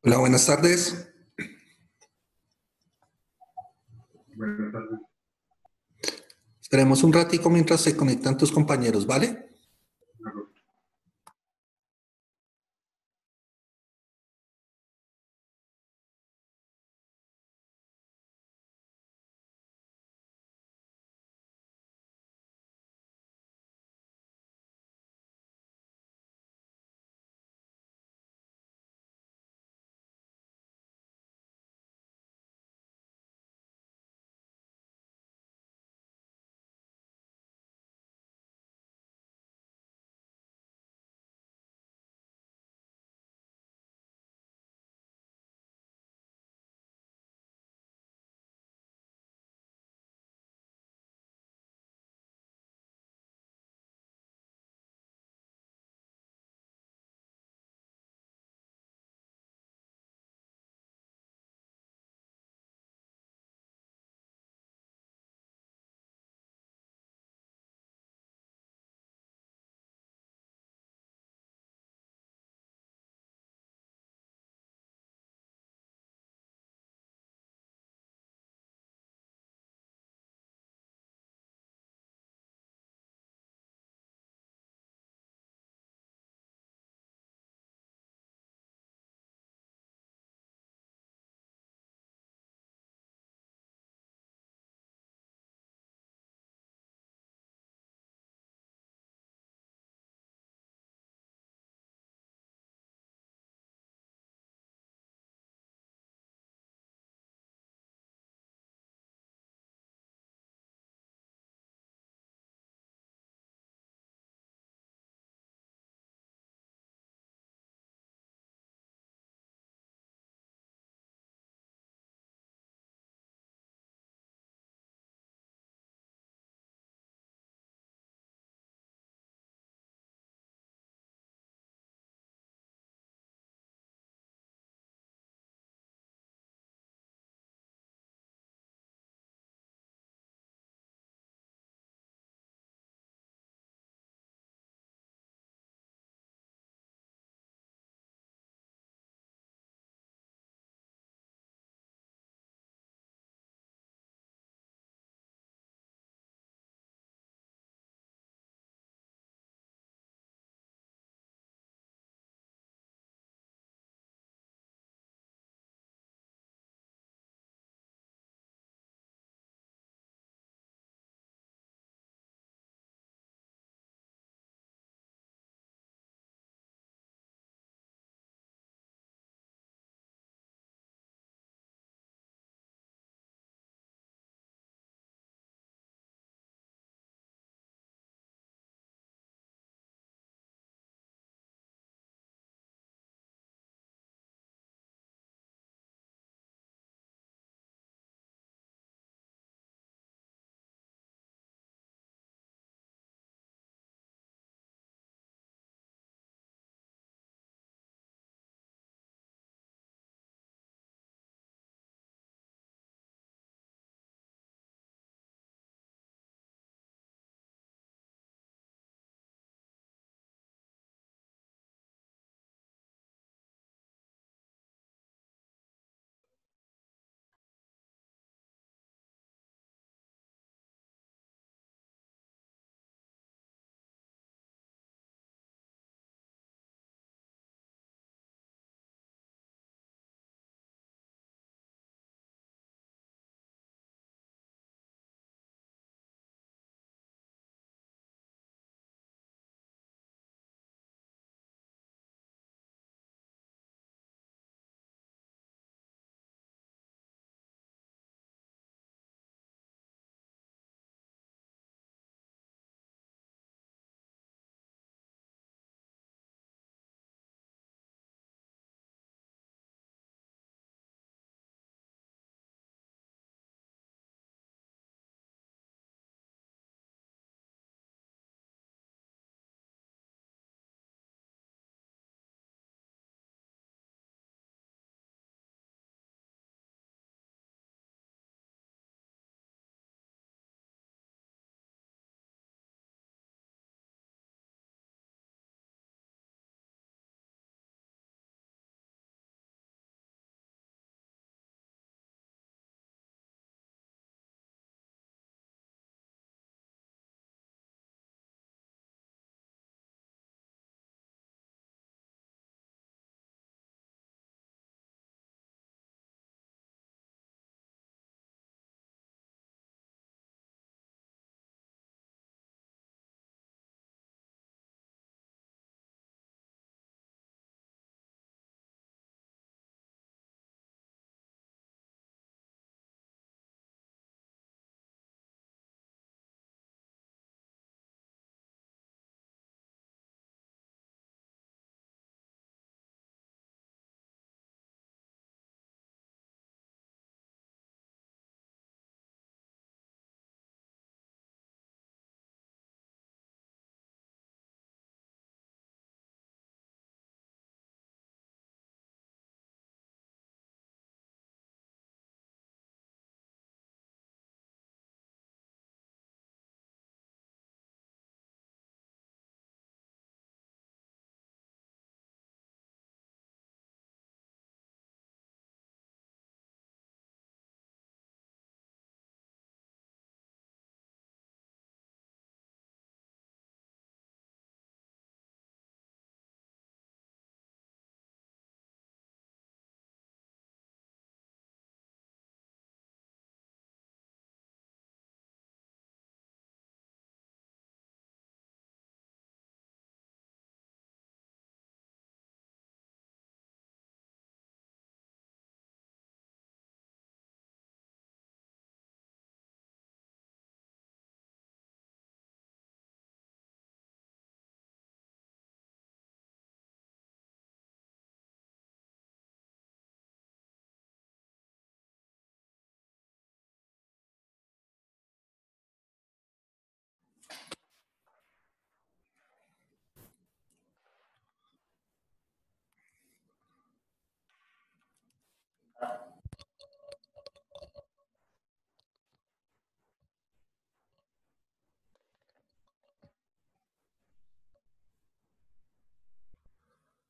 Hola, buenas tardes. Buenas tardes. Esperemos un ratico mientras se conectan tus compañeros, ¿vale?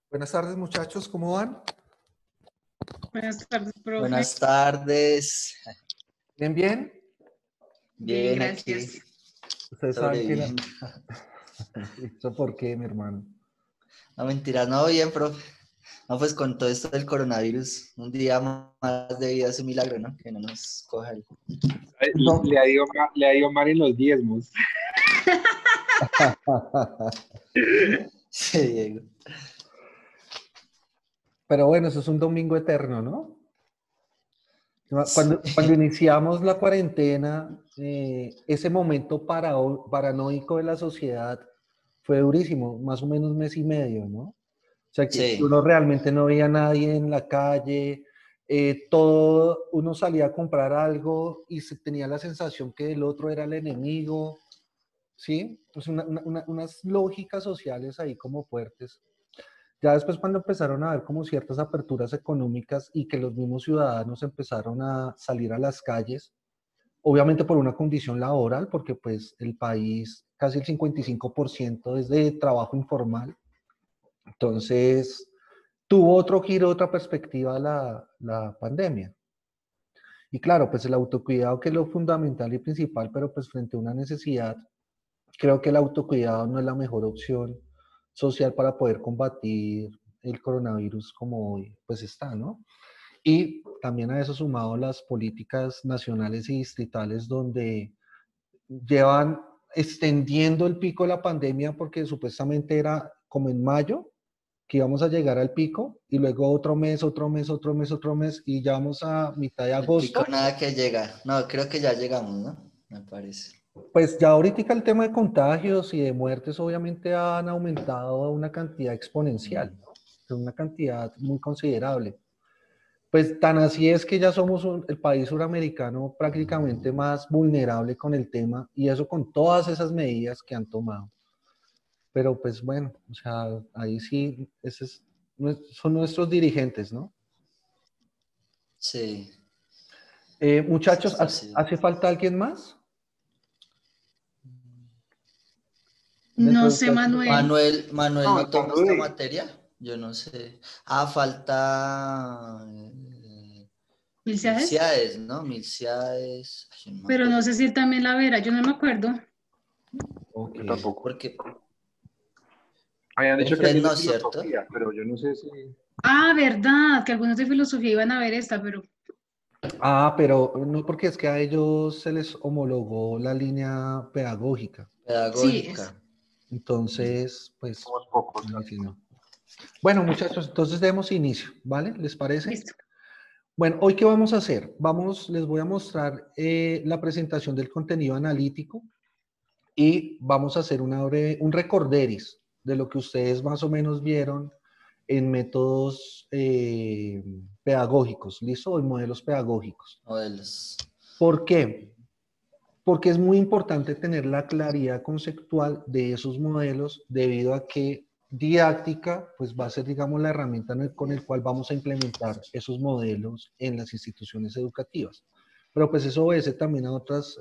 Buenas tardes, muchachos, ¿cómo van? Buenas tardes, profe. Buenas tardes. ¿Bien, bien? Bien, gracias. aquí. Ustedes saben que Sobreviviendo. ¿Eso por qué, mi hermano? No, mentiras, no, bien, profe. No, pues con todo esto del coronavirus, un día más de vida es un milagro, ¿no? Que no nos coja el... No. Le ha ido mal en los diezmos. Sí, Diego. Pero bueno, eso es un domingo eterno, ¿no? Cuando iniciamos la cuarentena, ese momento paranoico de la sociedad fue durísimo, más o menos mes y medio, ¿no? O sea, que Sí. uno realmente no veía a nadie en la calle, uno salía a comprar algo y se tenía la sensación que el otro era el enemigo, ¿sí? Pues unas lógicas sociales ahí como fuertes. Ya después cuando empezaron a haber como ciertas aperturas económicas y que los mismos ciudadanos empezaron a salir a las calles, obviamente por una condición laboral, porque pues el país, casi el 55% es de trabajo informal. Entonces, tuvo otro giro, otra perspectiva la pandemia. Y claro, pues el autocuidado que es lo fundamental y principal, pero pues frente a una necesidad, creo que el autocuidado no es la mejor opción social para poder combatir el coronavirus como hoy pues está, ¿no? Y también a eso sumado las políticas nacionales y distritales donde llevan extendiendo el pico de la pandemia porque supuestamente era como en mayo que íbamos a llegar al pico y luego otro mes, otro mes, otro mes, otro mes y ya vamos a mitad de El pico agosto. nada que llega. No, creo que ya llegamos, ¿no? Me parece. Pues ya ahorita el tema de contagios y de muertes obviamente han aumentado a una cantidad exponencial, ¿no? Una cantidad muy considerable. Pues tan así es que ya somos el país suramericano prácticamente más vulnerable con el tema y eso con todas esas medidas que han tomado. Pero pues bueno, o sea, ahí sí, son nuestros dirigentes, ¿no? Sí. Sí, Muchachos, esto sí. ¿hace falta alguien más? Dentro No de sé, ustedes. Manuel. Manuel No, no está toma esta Rudy. materia. Yo no sé. Ah, falta ¿Milciades? Milciades, ¿no? Milciades. Ay, yo no me Pero no acuerdo. sé si él también la verá, yo no me acuerdo. Ok. Yo tampoco. Porque Habían dicho que Fred alguien de no, ¿cierto? filosofía, pero yo no sé si... Ah, verdad, que algunos de filosofía iban a ver esta, pero Ah, pero no porque es que a ellos se les homologó la línea pedagógica. sí, Pedagógica. Entonces, pues, Somos pocos. sí, no. Bueno, muchachos, entonces demos inicio, ¿vale? ¿Les parece? listo. Bueno, ¿hoy qué vamos a hacer? Les voy a mostrar la presentación del contenido analítico y vamos a hacer un recorderis de lo que ustedes más o menos vieron en métodos pedagógicos, ¿listo? En modelos pedagógicos. Modelos. ¿Por qué? Porque es muy importante tener la claridad conceptual de esos modelos debido a que didáctica pues va a ser, digamos, la herramienta con el cual vamos a implementar esos modelos en las instituciones educativas. Pero pues eso obedece también a otras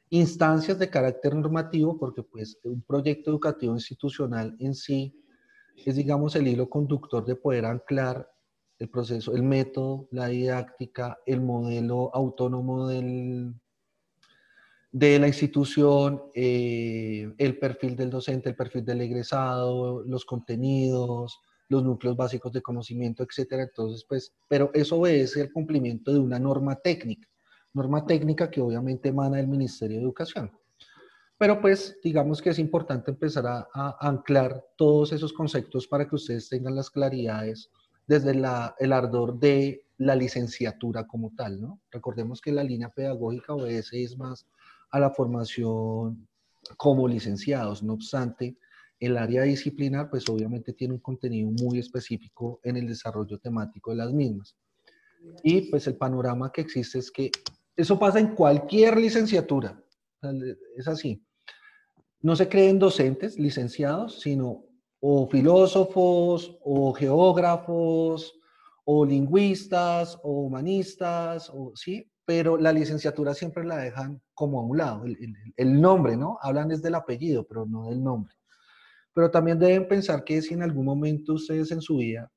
instancias de carácter normativo porque pues un proyecto educativo institucional en sí es, digamos, el hilo conductor de poder anclar el proceso, el método, la didáctica, el modelo autónomo de la institución, el perfil del docente, el perfil del egresado, los contenidos, los núcleos básicos de conocimiento, etcétera. Entonces, pues, pero eso obedece al cumplimiento de una norma técnica que obviamente emana del Ministerio de Educación. Pero pues digamos que es importante empezar a anclar todos esos conceptos para que ustedes tengan las claridades desde el ardor de la licenciatura como tal, ¿no? Recordemos que la línea pedagógica obedece es más a la formación como licenciados, no obstante, el área disciplinar pues obviamente tiene un contenido muy específico en el desarrollo temático de las mismas. Y pues el panorama que existe es que eso pasa en cualquier licenciatura, es así. No se creen docentes, licenciados, sino o filósofos, o geógrafos, o lingüistas, o humanistas, o, ¿sí? Pero la licenciatura siempre la dejan como a un lado, el nombre, ¿no? Hablan desde el apellido, pero no del nombre. Pero también deben pensar que si en algún momento ustedes en su vida,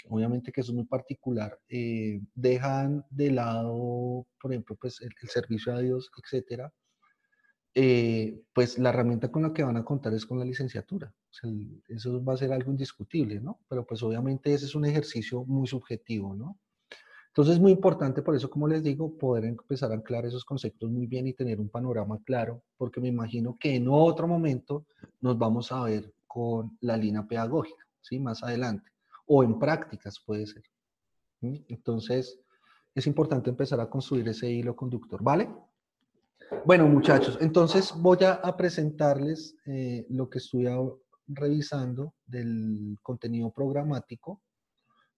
obviamente que eso es muy particular, dejan de lado, por ejemplo, pues el servicio a Dios, etcétera, pues la herramienta con la que van a contar es con la licenciatura. O sea, eso va a ser algo indiscutible, ¿no? Pero pues obviamente ese es un ejercicio muy subjetivo, ¿no? Entonces es muy importante, por eso, como les digo, poder empezar a anclar esos conceptos muy bien y tener un panorama claro, porque me imagino que en otro momento nos vamos a ver con la línea pedagógica, ¿sí? Más adelante. O en prácticas puede ser. ¿Sí? Entonces, es importante empezar a construir ese hilo conductor, ¿vale? Bueno, muchachos, entonces voy a presentarles lo que estoy revisando del contenido programático.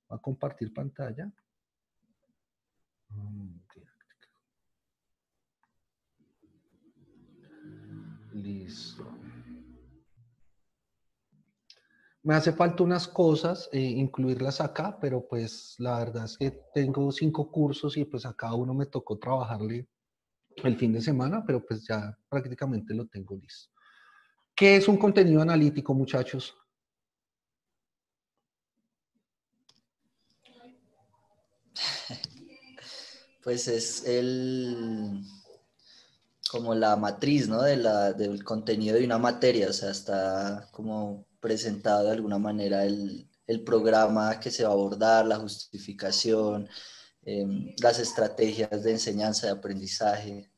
Voy a compartir pantalla. Listo. Me hace falta unas cosas, incluirlas acá, pero pues la verdad es que tengo 5 cursos y pues a cada uno me tocó trabajarle el fin de semana, pero pues ya prácticamente lo tengo listo. ¿Qué es un contenido analítico, muchachos? Pues es como la matriz, ¿no? Del contenido de una materia, o sea, está como presentado de alguna manera el programa que se va a abordar, la justificación, las estrategias de enseñanza, de aprendizaje.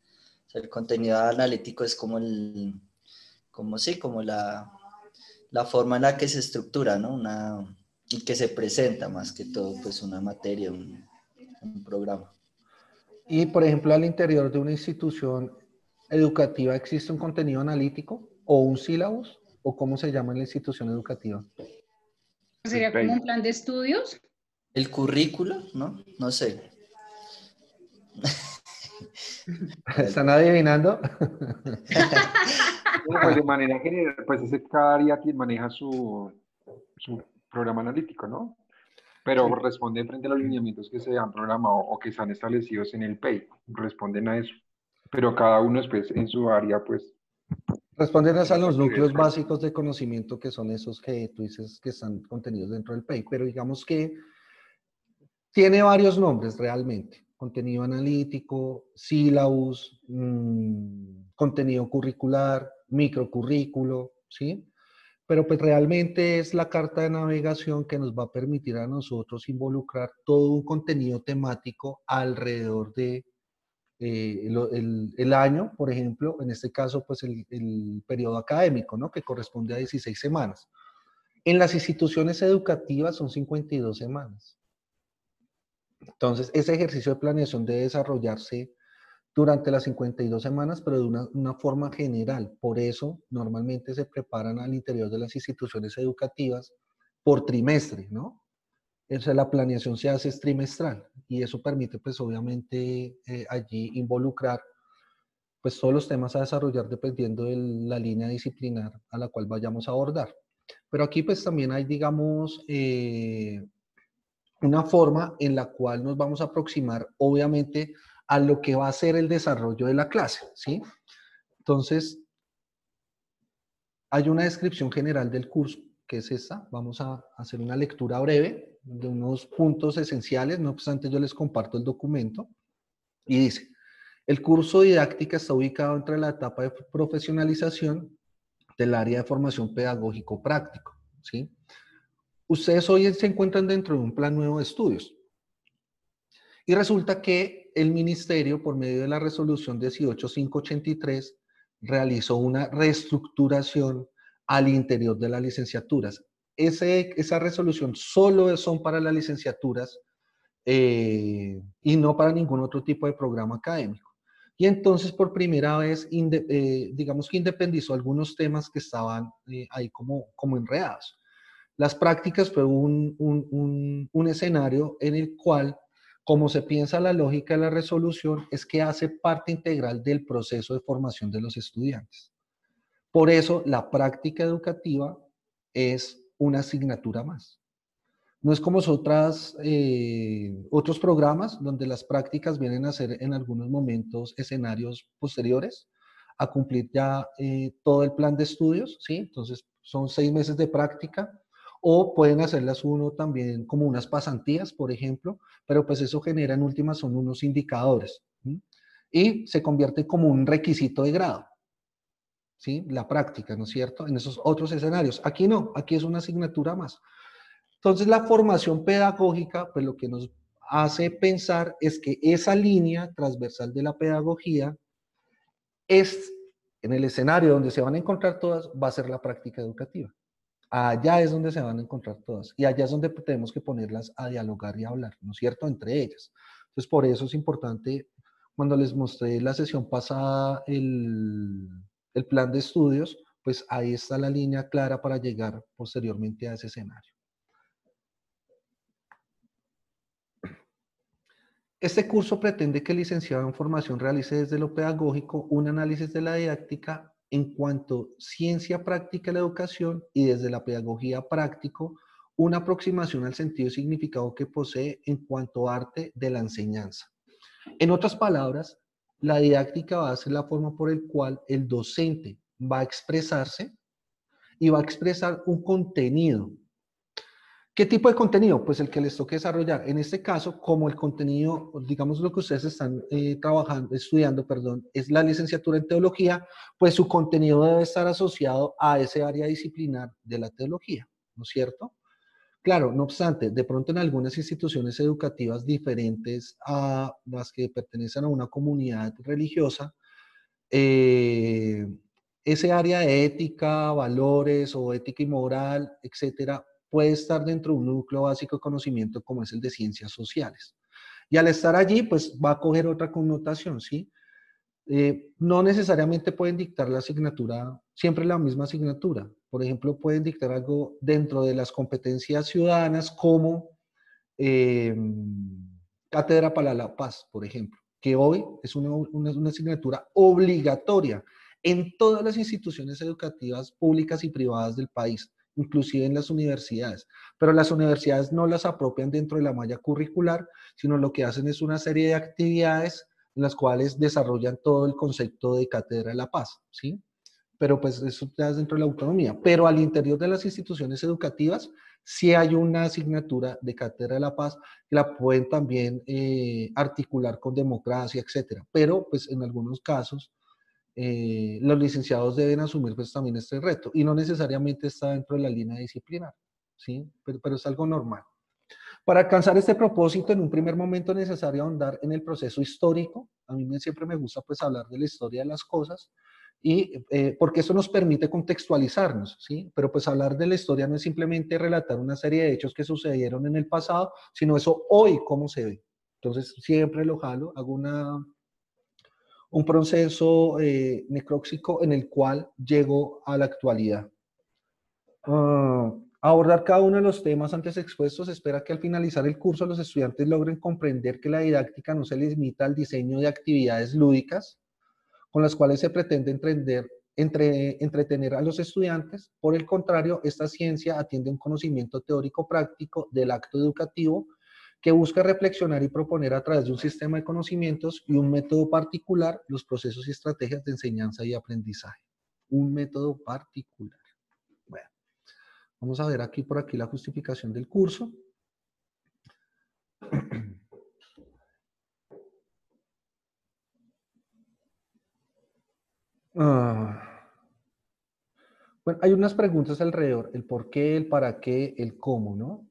O sea, el contenido analítico es como como la forma en la que se estructura, ¿no? Y que se presenta más que todo, pues una materia, un programa. Y, por ejemplo, al interior de una institución educativa, ¿existe un contenido analítico o un sílabus? ¿O cómo se llama en la institución educativa? ¿Sería como un plan de estudios? El currículo, ¿no? No sé. ¿Están adivinando? Bueno, pues de manera general, pues cada área maneja su programa analítico, ¿no? Pero responde frente a los lineamientos que se han programado o que están establecidos en el PEI, responden a eso. Pero cada uno después en su área, pues, Responden a las los núcleos actividades. básicos de conocimiento que son esos que tú dices que están contenidos dentro del PEI, pero digamos que tiene varios nombres realmente. Contenido analítico, sílabus, contenido curricular, microcurrículo, ¿sí? Pero pues realmente es la carta de navegación que nos va a permitir a nosotros involucrar todo un contenido temático alrededor de el año, por ejemplo, en este caso, pues el periodo académico, ¿no? Que corresponde a 16 semanas. En las instituciones educativas son 52 semanas. Entonces, ese ejercicio de planeación debe desarrollarse durante las 52 semanas, pero de una forma general. Por eso, normalmente se preparan al interior de las instituciones educativas por trimestre, ¿no? O sea, la planeación se hace trimestral y eso permite, pues, obviamente, allí involucrar, pues, todos los temas a desarrollar dependiendo de la línea disciplinar a la cual vayamos a abordar. Pero aquí, pues, también hay, digamos, una forma en la cual nos vamos a aproximar, obviamente, a lo que va a ser el desarrollo de la clase, ¿sí? Entonces, hay una descripción general del curso, que es esta. Vamos a hacer una lectura breve de unos puntos esenciales. No obstante, yo les comparto el documento. Y dice, el curso didáctica está ubicado entre la etapa de profesionalización del área de formación pedagógico-práctico, ¿sí? Ustedes hoy se encuentran dentro de un plan nuevo de estudios. Y resulta que el ministerio, por medio de la resolución 18583, realizó una reestructuración al interior de las licenciaturas. Esa resolución solo son para las licenciaturas y no para ningún otro tipo de programa académico. Y entonces, por primera vez, digamos que independizó algunos temas que estaban ahí como enredados. Las prácticas fue un escenario en el cual, como se piensa la lógica de la resolución, es que hace parte integral del proceso de formación de los estudiantes. Por eso, la práctica educativa es una asignatura más. No es como otros programas donde las prácticas vienen a ser en algunos momentos escenarios posteriores a cumplir ya todo el plan de estudios, ¿sí? Entonces son 6 meses de práctica o pueden hacerlas uno también como unas pasantías, por ejemplo, pero pues eso genera en últimas son unos indicadores, ¿sí? Y se convierte como un requisito de grado, ¿sí? La práctica, ¿no es cierto? En esos otros escenarios. Aquí no, aquí es una asignatura más. Entonces, la formación pedagógica, pues lo que nos hace pensar es que esa línea transversal de la pedagogía es, en el escenario donde se van a encontrar todas, va a ser la práctica educativa. Allá es donde se van a encontrar todas. Y allá es donde tenemos que ponerlas a dialogar y a hablar, ¿no es cierto? Entre ellas. Entonces, por eso es importante, cuando les mostré la sesión pasada el plan de estudios, pues ahí está la línea clara para llegar posteriormente a ese escenario. Este curso pretende que el licenciado en formación realice desde lo pedagógico un análisis de la didáctica en cuanto ciencia práctica de la educación y desde la pedagogía práctico una aproximación al sentido y significado que posee en cuanto arte de la enseñanza. En otras palabras, la didáctica va a ser la forma por el cual el docente va a expresarse y va a expresar un contenido. ¿Qué tipo de contenido? Pues el que les toque desarrollar. En este caso, como el contenido, digamos lo que ustedes están estudiando, perdón, es la licenciatura en teología, pues su contenido debe estar asociado a ese área disciplinar de la teología, ¿no es cierto? Claro, no obstante, de pronto en algunas instituciones educativas diferentes a las que pertenecen a una comunidad religiosa, eh, ese área de ética, valores o ética y moral, etcétera, puede estar dentro de un núcleo básico de conocimiento como es el de ciencias sociales. Y al estar allí, pues va a coger otra connotación, ¿sí? No necesariamente pueden dictar la asignatura, siempre la misma asignatura. Por ejemplo, pueden dictar algo dentro de las competencias ciudadanas como eh, Cátedra para la Paz, por ejemplo, que hoy es una asignatura obligatoria en todas las instituciones educativas públicas y privadas del país, inclusive en las universidades. Pero las universidades no las apropian dentro de la malla curricular, sino lo que hacen es una serie de actividades en las cuales desarrollan todo el concepto de Cátedra de la Paz, ¿sí? Pero pues eso ya es dentro de la autonomía. Pero al interior de las instituciones educativas sí hay una asignatura de Cátedra de la Paz que la pueden también articular con democracia, etcétera. Pero pues en algunos casos los licenciados deben asumir pues también este reto y no necesariamente está dentro de la línea disciplinar, ¿sí? Pero es algo normal. Para alcanzar este propósito, en un primer momento es necesario ahondar en el proceso histórico. A mí siempre me gusta pues hablar de la historia de las cosas, y porque eso nos permite contextualizarnos, ¿sí? Pero pues hablar de la historia no es simplemente relatar una serie de hechos que sucedieron en el pasado, sino eso hoy cómo se ve. Entonces siempre lo jalo, hago un proceso necróxico en el cual llego a la actualidad. Abordar cada uno de los temas antes expuestos. Espera que al finalizar el curso los estudiantes logren comprender que la didáctica no se limita al diseño de actividades lúdicas con las cuales se pretende entretener a los estudiantes. Por el contrario, esta ciencia atiende un conocimiento teórico práctico del acto educativo que busca reflexionar y proponer a través de un sistema de conocimientos y un método particular los procesos y estrategias de enseñanza y aprendizaje. Un método particular. Bueno, vamos a ver aquí por aquí la justificación del curso. Bueno, hay unas preguntas alrededor, el por qué, el para qué, el cómo, ¿no?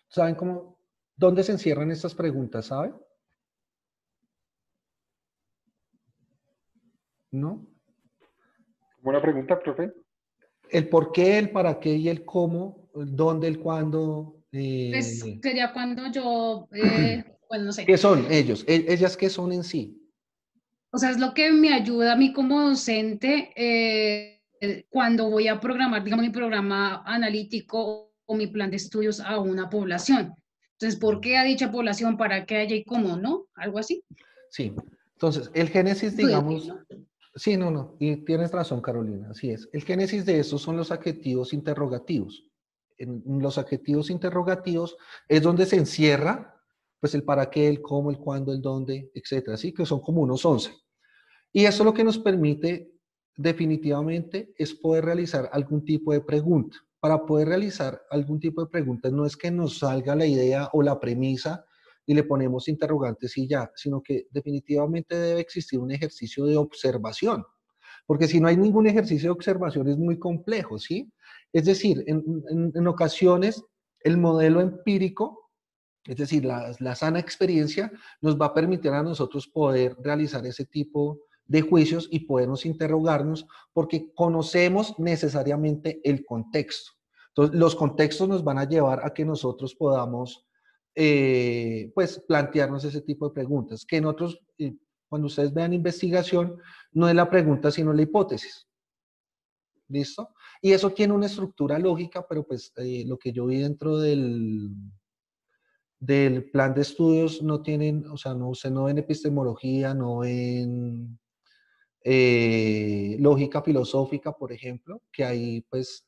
¿Saben cómo, dónde se encierran estas preguntas, saben? ¿No? ¿Buena pregunta, profe? El por qué, el para qué y el cómo, el dónde, el cuándo. Pues sería cuando yo, bueno, no sé. ¿Qué son ellos? ¿Ellas qué son en sí? O sea, es lo que me ayuda a mí como docente cuando voy a programar, digamos, mi programa analítico o mi plan de estudios a una población. Entonces, ¿por qué a dicha población? ¿Para qué haya y cómo? ¿No? Algo así. Sí. Entonces, el génesis, Estudio, digamos, ¿no? sí, no, y tienes razón, Carolina, así es. El génesis de estos son los adjetivos interrogativos. en los adjetivos interrogativos es donde se encierra pues el para qué, el cómo, el cuándo, el dónde, etcétera, ¿sí? Que son como unos 11. Y eso lo que nos permite definitivamente es poder realizar algún tipo de pregunta. Para poder realizar algún tipo de pregunta no es que nos salga la idea o la premisa y le ponemos interrogantes y ya, sino que definitivamente debe existir un ejercicio de observación. Porque si no hay ningún ejercicio de observación es muy complejo, ¿sí? Es decir, en ocasiones el modelo empírico, es decir, la sana experiencia, nos va a permitir a nosotros poder realizar ese tipo de juicios y podernos interrogarnos porque conocemos necesariamente el contexto. Entonces, los contextos nos van a llevar a que nosotros podamos, pues, plantearnos ese tipo de preguntas. Que en otros, cuando ustedes vean investigación, no es la pregunta, sino la hipótesis. ¿Listo? Y eso tiene una estructura lógica, pero pues lo que yo vi dentro del plan de estudios no tienen, o sea, no, usted no ven epistemología, no ven lógica filosófica, por ejemplo, que ahí pues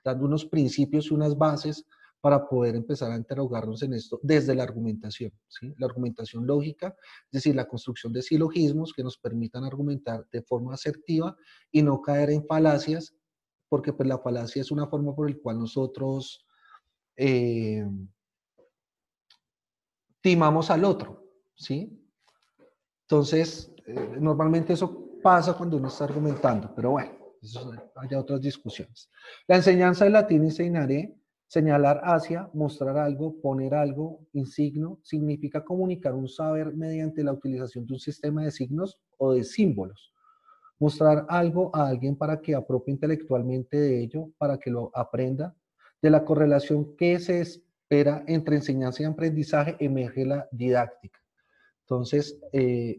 dando unos principios y unas bases para poder empezar a interrogarnos en esto desde la argumentación, ¿sí? La argumentación lógica, es decir, la construcción de silogismos que nos permitan argumentar de forma asertiva y no caer en falacias, porque pues la falacia es una forma por la cual nosotros timamos al otro, ¿sí? Entonces, normalmente eso pasa cuando uno está argumentando, pero bueno, eso hay otras discusiones. La enseñanza del latín enseñaré, señalar hacia, mostrar algo, poner algo, insigno, significa comunicar un saber mediante la utilización de un sistema de signos o de símbolos. Mostrar algo a alguien para que apropie intelectualmente de ello, para que lo aprenda. De la correlación que se espera entre enseñanza y aprendizaje emerge la didáctica. Entonces,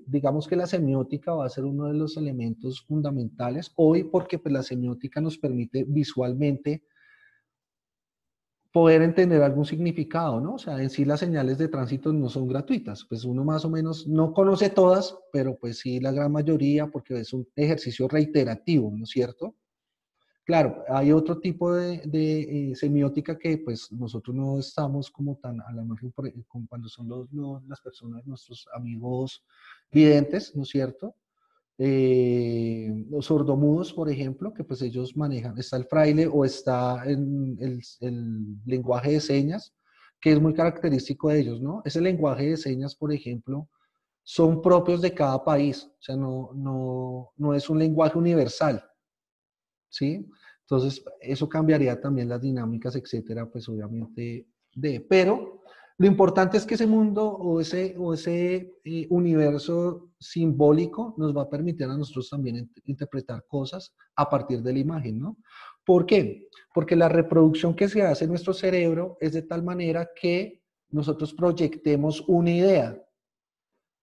digamos que la semiótica va a ser uno de los elementos fundamentales hoy porque pues, la semiótica nos permite visualmente poder entender algún significado, ¿no? O sea, en sí las señales de tránsito no son gratuitas, pues uno más o menos no conoce todas, pero pues sí la gran mayoría porque es un ejercicio reiterativo, ¿no es cierto? Claro, hay otro tipo de semiótica que pues nosotros no estamos como tan a la margen como cuando son las personas, nuestros amigos videntes, ¿no es cierto? Los sordomudos, por ejemplo, que pues ellos manejan, está el fraile o está en el lenguaje de señas, que es muy característico de ellos, ¿no? Ese lenguaje de señas, por ejemplo, son propios de cada país, o sea, no es un lenguaje universal. ¿Sí? Entonces, eso cambiaría también las dinámicas, etcétera, pues obviamente pero lo importante es que ese mundo o ese universo simbólico nos va a permitir a nosotros también interpretar cosas a partir de la imagen, ¿no? ¿Por qué? Porque la reproducción que se hace en nuestro cerebro es de tal manera que nosotros proyectemos una idea,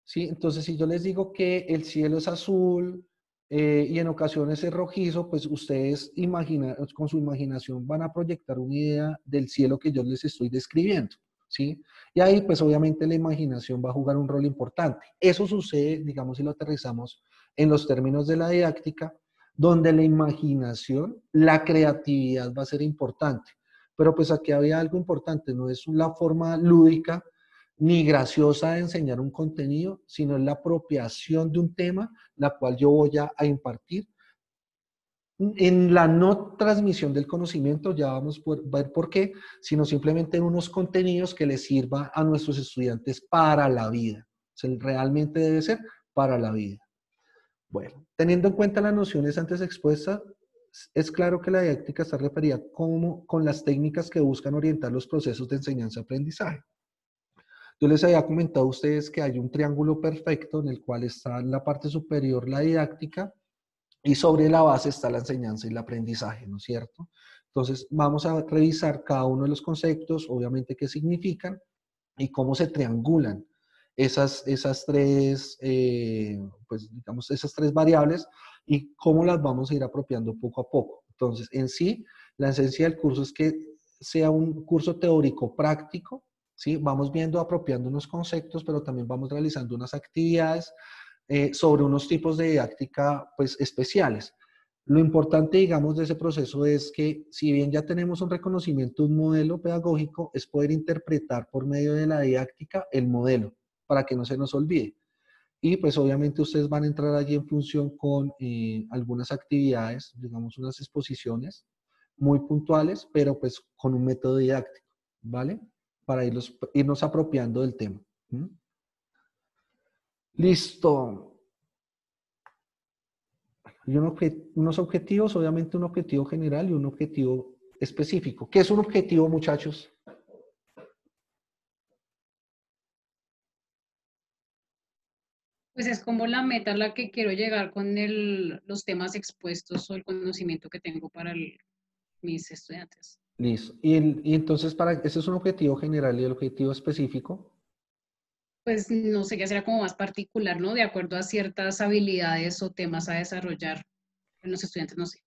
¿sí? Entonces, si yo les digo que el cielo es azul, y en ocasiones es rojizo, pues ustedes con su imaginación van a proyectar una idea del cielo que yo les estoy describiendo, ¿sí? Y ahí pues obviamente la imaginación va a jugar un rol importante. Eso sucede, digamos, si lo aterrizamos en los términos de la didáctica, donde la imaginación, la creatividad va a ser importante. Pero pues aquí había algo importante, no es la forma lúdica ni graciosa de enseñar un contenido, sino es la apropiación de un tema, la cual yo voy a impartir. En la no transmisión del conocimiento, ya vamos a ver por qué, sino simplemente en unos contenidos que les sirva a nuestros estudiantes para la vida. O sea, realmente debe ser para la vida. Bueno, teniendo en cuenta las nociones antes expuestas, es claro que la didáctica está referida con las técnicas que buscan orientar los procesos de enseñanza-aprendizaje. Yo les había comentado a ustedes que hay un triángulo perfecto en el cual está en la parte superior la didáctica y sobre la base está la enseñanza y el aprendizaje, ¿no es cierto? Entonces vamos a revisar cada uno de los conceptos, obviamente qué significan y cómo se triangulan esas tres, pues digamos, esas tres variables y cómo las vamos a ir apropiando poco a poco. Entonces, en sí, la esencia del curso es que sea un curso teórico práctico, ¿sí? Vamos viendo, apropiando unos conceptos, pero también vamos realizando unas actividades sobre unos tipos de didáctica, pues, especiales. Lo importante, digamos, de ese proceso es que si bien ya tenemos un reconocimiento de un modelo pedagógico, es poder interpretar por medio de la didáctica el modelo para que no se nos olvide. Y pues obviamente ustedes van a entrar allí en función con algunas actividades, digamos unas exposiciones muy puntuales, pero pues con un método didáctico, ¿vale? Para irnos apropiando del tema. ¿Mm? Listo. Y unos objetivos, obviamente un objetivo general y un objetivo específico. ¿Qué es un objetivo, muchachos? Pues es como la meta a la que quiero llegar con los temas expuestos o el conocimiento que tengo para mis estudiantes. Listo. Y entonces, ese es un objetivo general y el objetivo específico. Pues no sé, ya será como más particular, ¿no? De acuerdo a ciertas habilidades o temas a desarrollar en los estudiantes, no sé.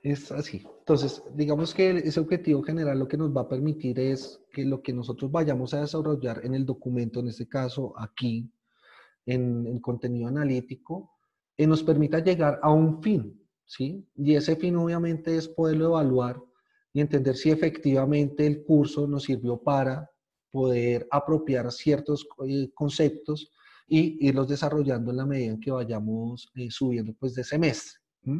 Es así. Entonces, digamos que ese objetivo general lo que nos va a permitir es que lo que nosotros vayamos a desarrollar en el documento, en este caso aquí, en contenido analítico, nos permita llegar a un fin, ¿sí? Y ese fin obviamente es poderlo evaluar y entender si efectivamente el curso nos sirvió para poder apropiar ciertos conceptos y irlos desarrollando en la medida en que vayamos subiendo pues de semestre. ¿Mm?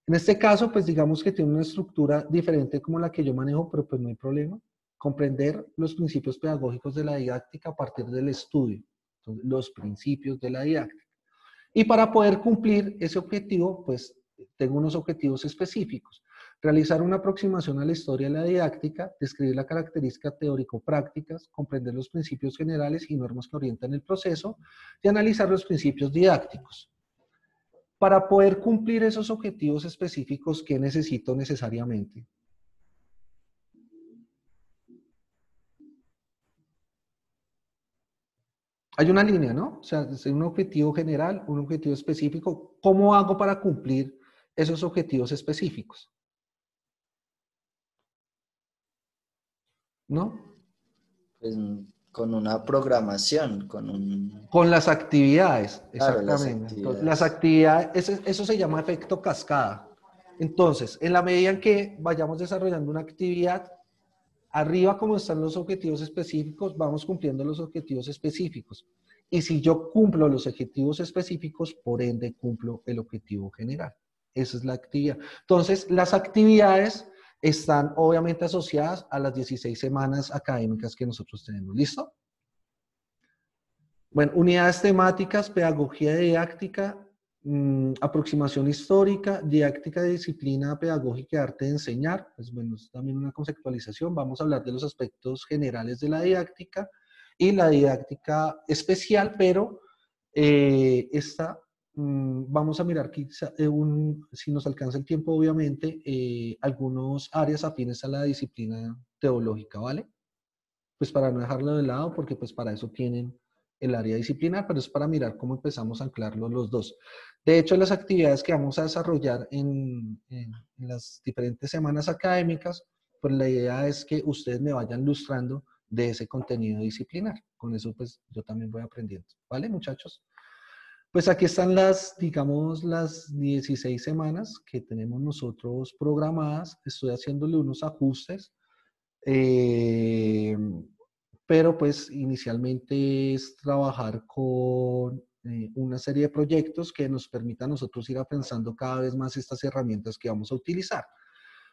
En este caso, pues digamos que tiene una estructura diferente como la que yo manejo, pero pues no hay problema. Comprender los principios pedagógicos de la didáctica a partir del estudio. Entonces, los principios de la didáctica. Y para poder cumplir ese objetivo, pues tengo unos objetivos específicos. Realizar una aproximación a la historia de la didáctica, describir la característica teórico-prácticas, comprender los principios generales y normas que orientan el proceso y analizar los principios didácticos. Para poder cumplir esos objetivos específicos, ¿qué necesito necesariamente? Hay una línea, ¿no? O sea, es un objetivo general, un objetivo específico. ¿Cómo hago para cumplir esos objetivos específicos? ¿No? Pues con una programación, Con las actividades, claro, las exactamente. Entonces, las actividades. actividades, eso se llama efecto cascada. Entonces, en la medida en que vayamos desarrollando una actividad, arriba como están los objetivos específicos, vamos cumpliendo los objetivos específicos. Y si yo cumplo los objetivos específicos, por ende cumplo el objetivo general. Esa es la actividad. Entonces, las actividades están obviamente asociadas a las 16 semanas académicas que nosotros tenemos. ¿Listo? Bueno, unidades temáticas, pedagogía didáctica, aproximación histórica, didáctica de disciplina pedagógica y arte de enseñar. Pues bueno, es también una conceptualización. Vamos a hablar de los aspectos generales de la didáctica y la didáctica especial, pero vamos a mirar quizá, si nos alcanza el tiempo, obviamente, algunos áreas afines a la disciplina teológica, ¿vale? Pues para no dejarlo de lado, porque pues para eso tienen el área disciplinar, pero es para mirar cómo empezamos a anclarlos los dos. De hecho, las actividades que vamos a desarrollar en las diferentes semanas académicas, pues la idea es que ustedes me vayan lustrando de ese contenido disciplinar. Con eso, pues yo también voy aprendiendo. ¿Vale, muchachos? Pues aquí están digamos, las 16 semanas que tenemos nosotros programadas. Estoy haciéndole unos ajustes. Eh, pero pues inicialmente es trabajar con una serie de proyectos que nos permita a nosotros ir pensando cada vez más estas herramientas que vamos a utilizar.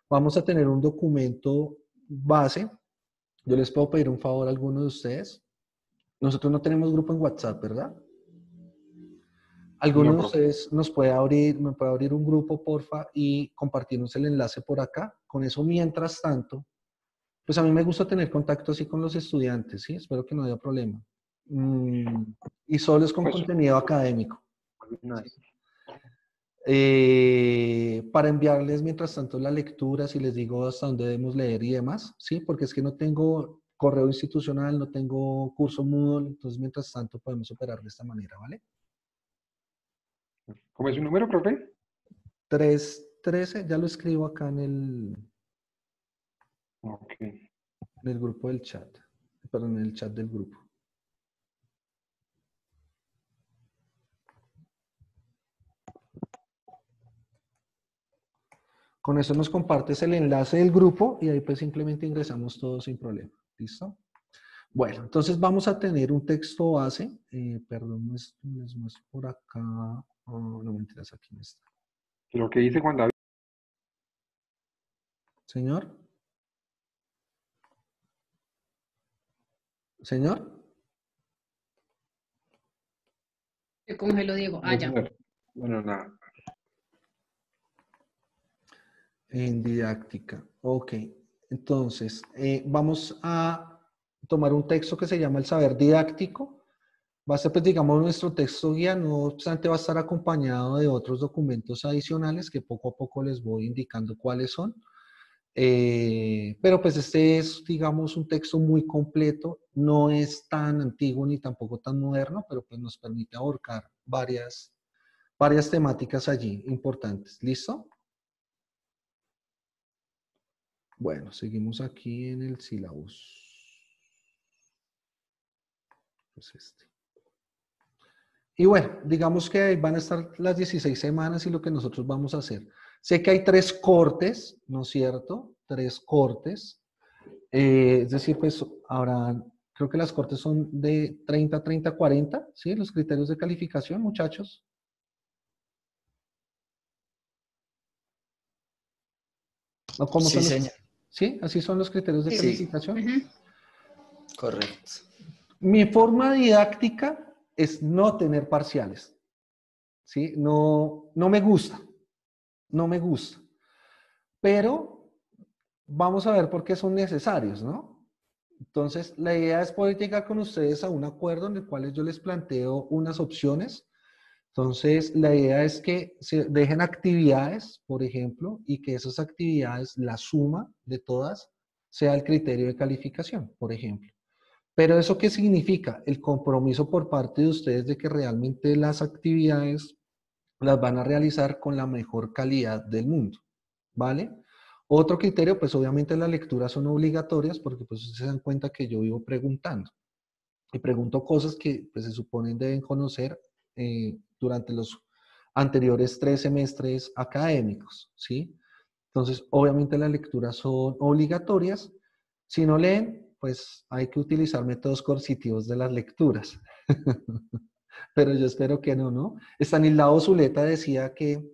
Vamos a tener un documento base. Yo les puedo pedir un favor a alguno de ustedes. Nosotros no tenemos grupo en WhatsApp, ¿verdad? ¿Alguno No, de profe. ustedes me puede abrir un grupo, porfa, y compartirnos el enlace por acá? Con eso, mientras tanto, pues a mí me gusta tener contacto así con los estudiantes, ¿sí? Espero que no haya problema. Y solo es con Pues, contenido académico. no ¿Sí? es. Para enviarles mientras tanto la lectura, si les digo hasta dónde debemos leer y demás, ¿sí? Porque es que no tengo correo institucional, no tengo curso Moodle, entonces mientras tanto podemos operar de esta manera, ¿vale? ¿Cómo es su número, profe? 313, ya lo escribo acá Ok. en el grupo del chat, perdón, en el chat del grupo. Con eso nos compartes el enlace del grupo y ahí pues simplemente ingresamos todos sin problema. ¿Listo? Bueno, entonces vamos a tener un texto base. Perdón, les muestro por acá. Oh, no mentiras, aquí no está. Lo que dice Juan David. Señor. Señor. Se congeló Diego. Ah, ya. Bueno, nada. En didáctica. Ok. Entonces, vamos a tomar un texto que se llama el saber didáctico. Va a ser, pues, digamos, nuestro texto guía. No obstante, va a estar acompañado de otros documentos adicionales que poco a poco les voy indicando cuáles son. Pero pues este es, digamos, un texto muy completo. No es tan antiguo ni tampoco tan moderno, pero pues nos permite abarcar varias temáticas allí importantes. ¿Listo? Bueno, seguimos aquí en el sílabus. Pues este. Y bueno, digamos que ahí van a estar las 16 semanas y lo que nosotros vamos a hacer. Sé que hay 3 cortes, ¿no es cierto? 3 cortes. Es decir, pues ahora creo que las cortes son de 30, 30, 40, ¿sí? Los criterios de calificación, muchachos. ¿O cómo Sí, son los? señor. ¿Sí? ¿Así son los criterios de Sí. calificación? Correcto. Mi forma didáctica es no tener parciales. ¿Sí? No me gusta. No me gusta. Pero vamos a ver por qué son necesarios, ¿no? Entonces, la idea es poder llegar con ustedes a un acuerdo en el cual yo les planteo unas opciones. Entonces, la idea es que se dejen actividades, por ejemplo, y que esas actividades, la suma de todas, sea el criterio de calificación, por ejemplo. Pero ¿eso qué significa? El compromiso por parte de ustedes de que realmente las actividades las van a realizar con la mejor calidad del mundo, ¿vale? Otro criterio, pues obviamente las lecturas son obligatorias porque pues ustedes se dan cuenta que yo vivo preguntando y pregunto cosas que pues, se suponen deben conocer durante los anteriores 3 semestres académicos, ¿sí? Entonces, obviamente las lecturas son obligatorias. Si no leen, pues hay que utilizar métodos coercitivos de las lecturas. Pero yo espero que no, ¿no? Estanislao Zuleta decía que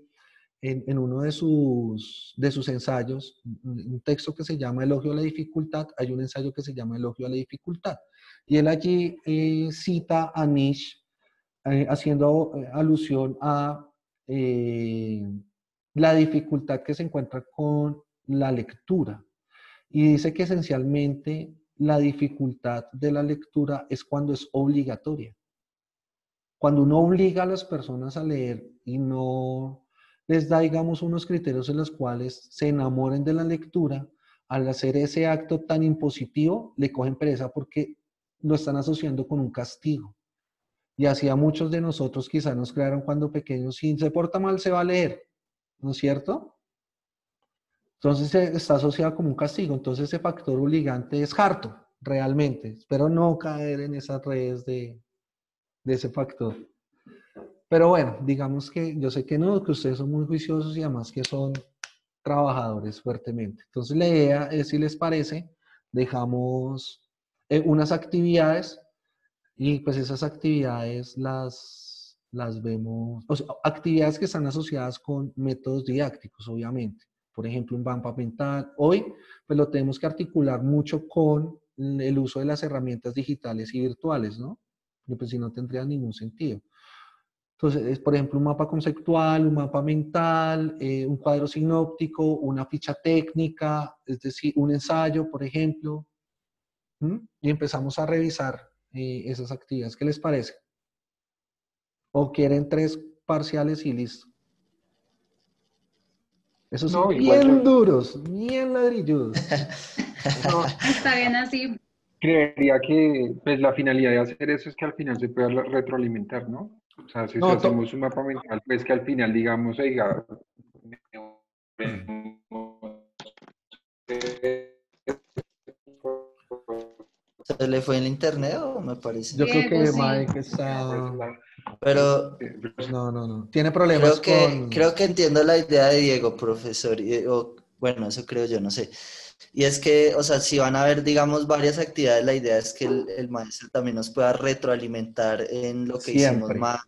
en uno de sus ensayos, un texto que se llama Elogio a la dificultad, hay un ensayo que se llama Elogio a la dificultad. Y él allí cita a Nietzsche haciendo alusión a la dificultad que se encuentra con la lectura. Y dice que esencialmente la dificultad de la lectura es cuando es obligatoria. Cuando uno obliga a las personas a leer y no les da, digamos, unos criterios en los cuales se enamoren de la lectura, al hacer ese acto tan impositivo, le cogen pereza porque lo están asociando con un castigo. Y así a muchos de nosotros quizás nos crearon cuando pequeños, si se porta mal se va a leer, ¿no es cierto? Entonces está asociado como un castigo. Entonces ese factor obligante es harto, realmente. Espero no caer en esas redes de ese factor. Pero bueno, digamos que yo sé que no, que ustedes son muy juiciosos y además que son trabajadores fuertemente. Entonces la idea es, si les parece, dejamos unas actividades y pues esas actividades las vemos, o sea, actividades que están asociadas con métodos didácticos, obviamente. Por ejemplo, un mapa mental. Hoy pues lo tenemos que articular mucho con el uso de las herramientas digitales y virtuales, ¿no? Y pues si no tendría ningún sentido. Entonces, es, por ejemplo, un mapa conceptual, un mapa mental, un cuadro sinóptico, una ficha técnica, es decir, un ensayo, por ejemplo. Y empezamos a revisar esas actividades. ¿Qué les parece? ¿O quieren 3 parciales y listo? Esos sí, No, igual bien yo duros, bien ladrilludos. no, Está bien así. creería que pues, la finalidad de hacer eso es que al final se pueda retroalimentar, ¿no? O sea, si No, hacemos un mapa mental, pues que al final digamos, oiga, ¿Se le fue el internet o me parece? yo creo Diego, que sí. Mike está... Pero No. Tiene problemas creo que entiendo la idea de Diego, profesor, bueno, eso creo yo, no sé. Y es que, o sea, si van a haber, digamos, varias actividades, la idea es que el maestro también nos pueda retroalimentar en lo que hicimos siempre, mal.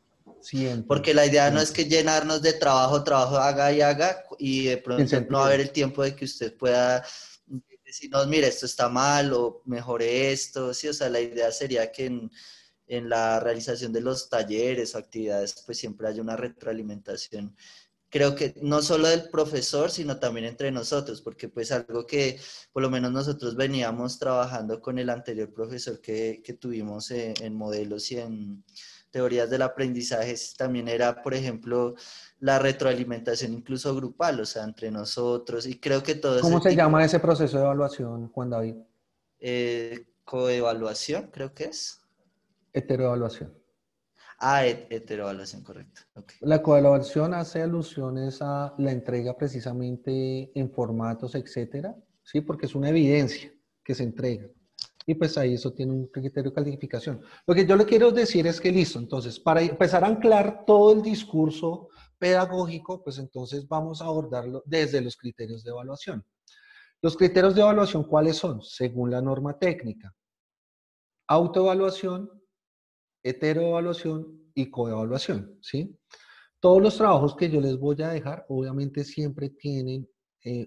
siempre, Porque la idea no es siempre. que llenarnos de trabajo, haga y haga, y de Sin pronto no va a haber sentido. el tiempo de que usted pueda decirnos, mire, esto está mal o mejore esto, sí, o sea, la idea sería que en la realización de los talleres o actividades, pues siempre haya una retroalimentación. Creo que no solo del profesor, sino también entre nosotros, porque pues algo que por lo menos nosotros veníamos trabajando con el anterior profesor que tuvimos en modelos y en teorías del aprendizaje, también era, por ejemplo, la retroalimentación incluso grupal, o sea, entre nosotros, y creo que todo ese ¿Cómo se tipo llama ese proceso de evaluación, Juan David? coevaluación, creo que es. Heteroevaluación. Ah, heteroevaluación, correcto. Okay. La coevaluación hace alusiones a la entrega precisamente en formatos, etcétera, ¿sí? Porque es una evidencia que se entrega. Y pues ahí eso tiene un criterio de calificación. Lo que yo le quiero decir es que listo, entonces, para empezar a anclar todo el discurso pedagógico, pues entonces vamos a abordarlo desde los criterios de evaluación. Los criterios de evaluación, ¿cuáles son? Según la norma técnica. Autoevaluación, heteroevaluación y coevaluación, ¿sí? Todos los trabajos que yo les voy a dejar, obviamente siempre tienen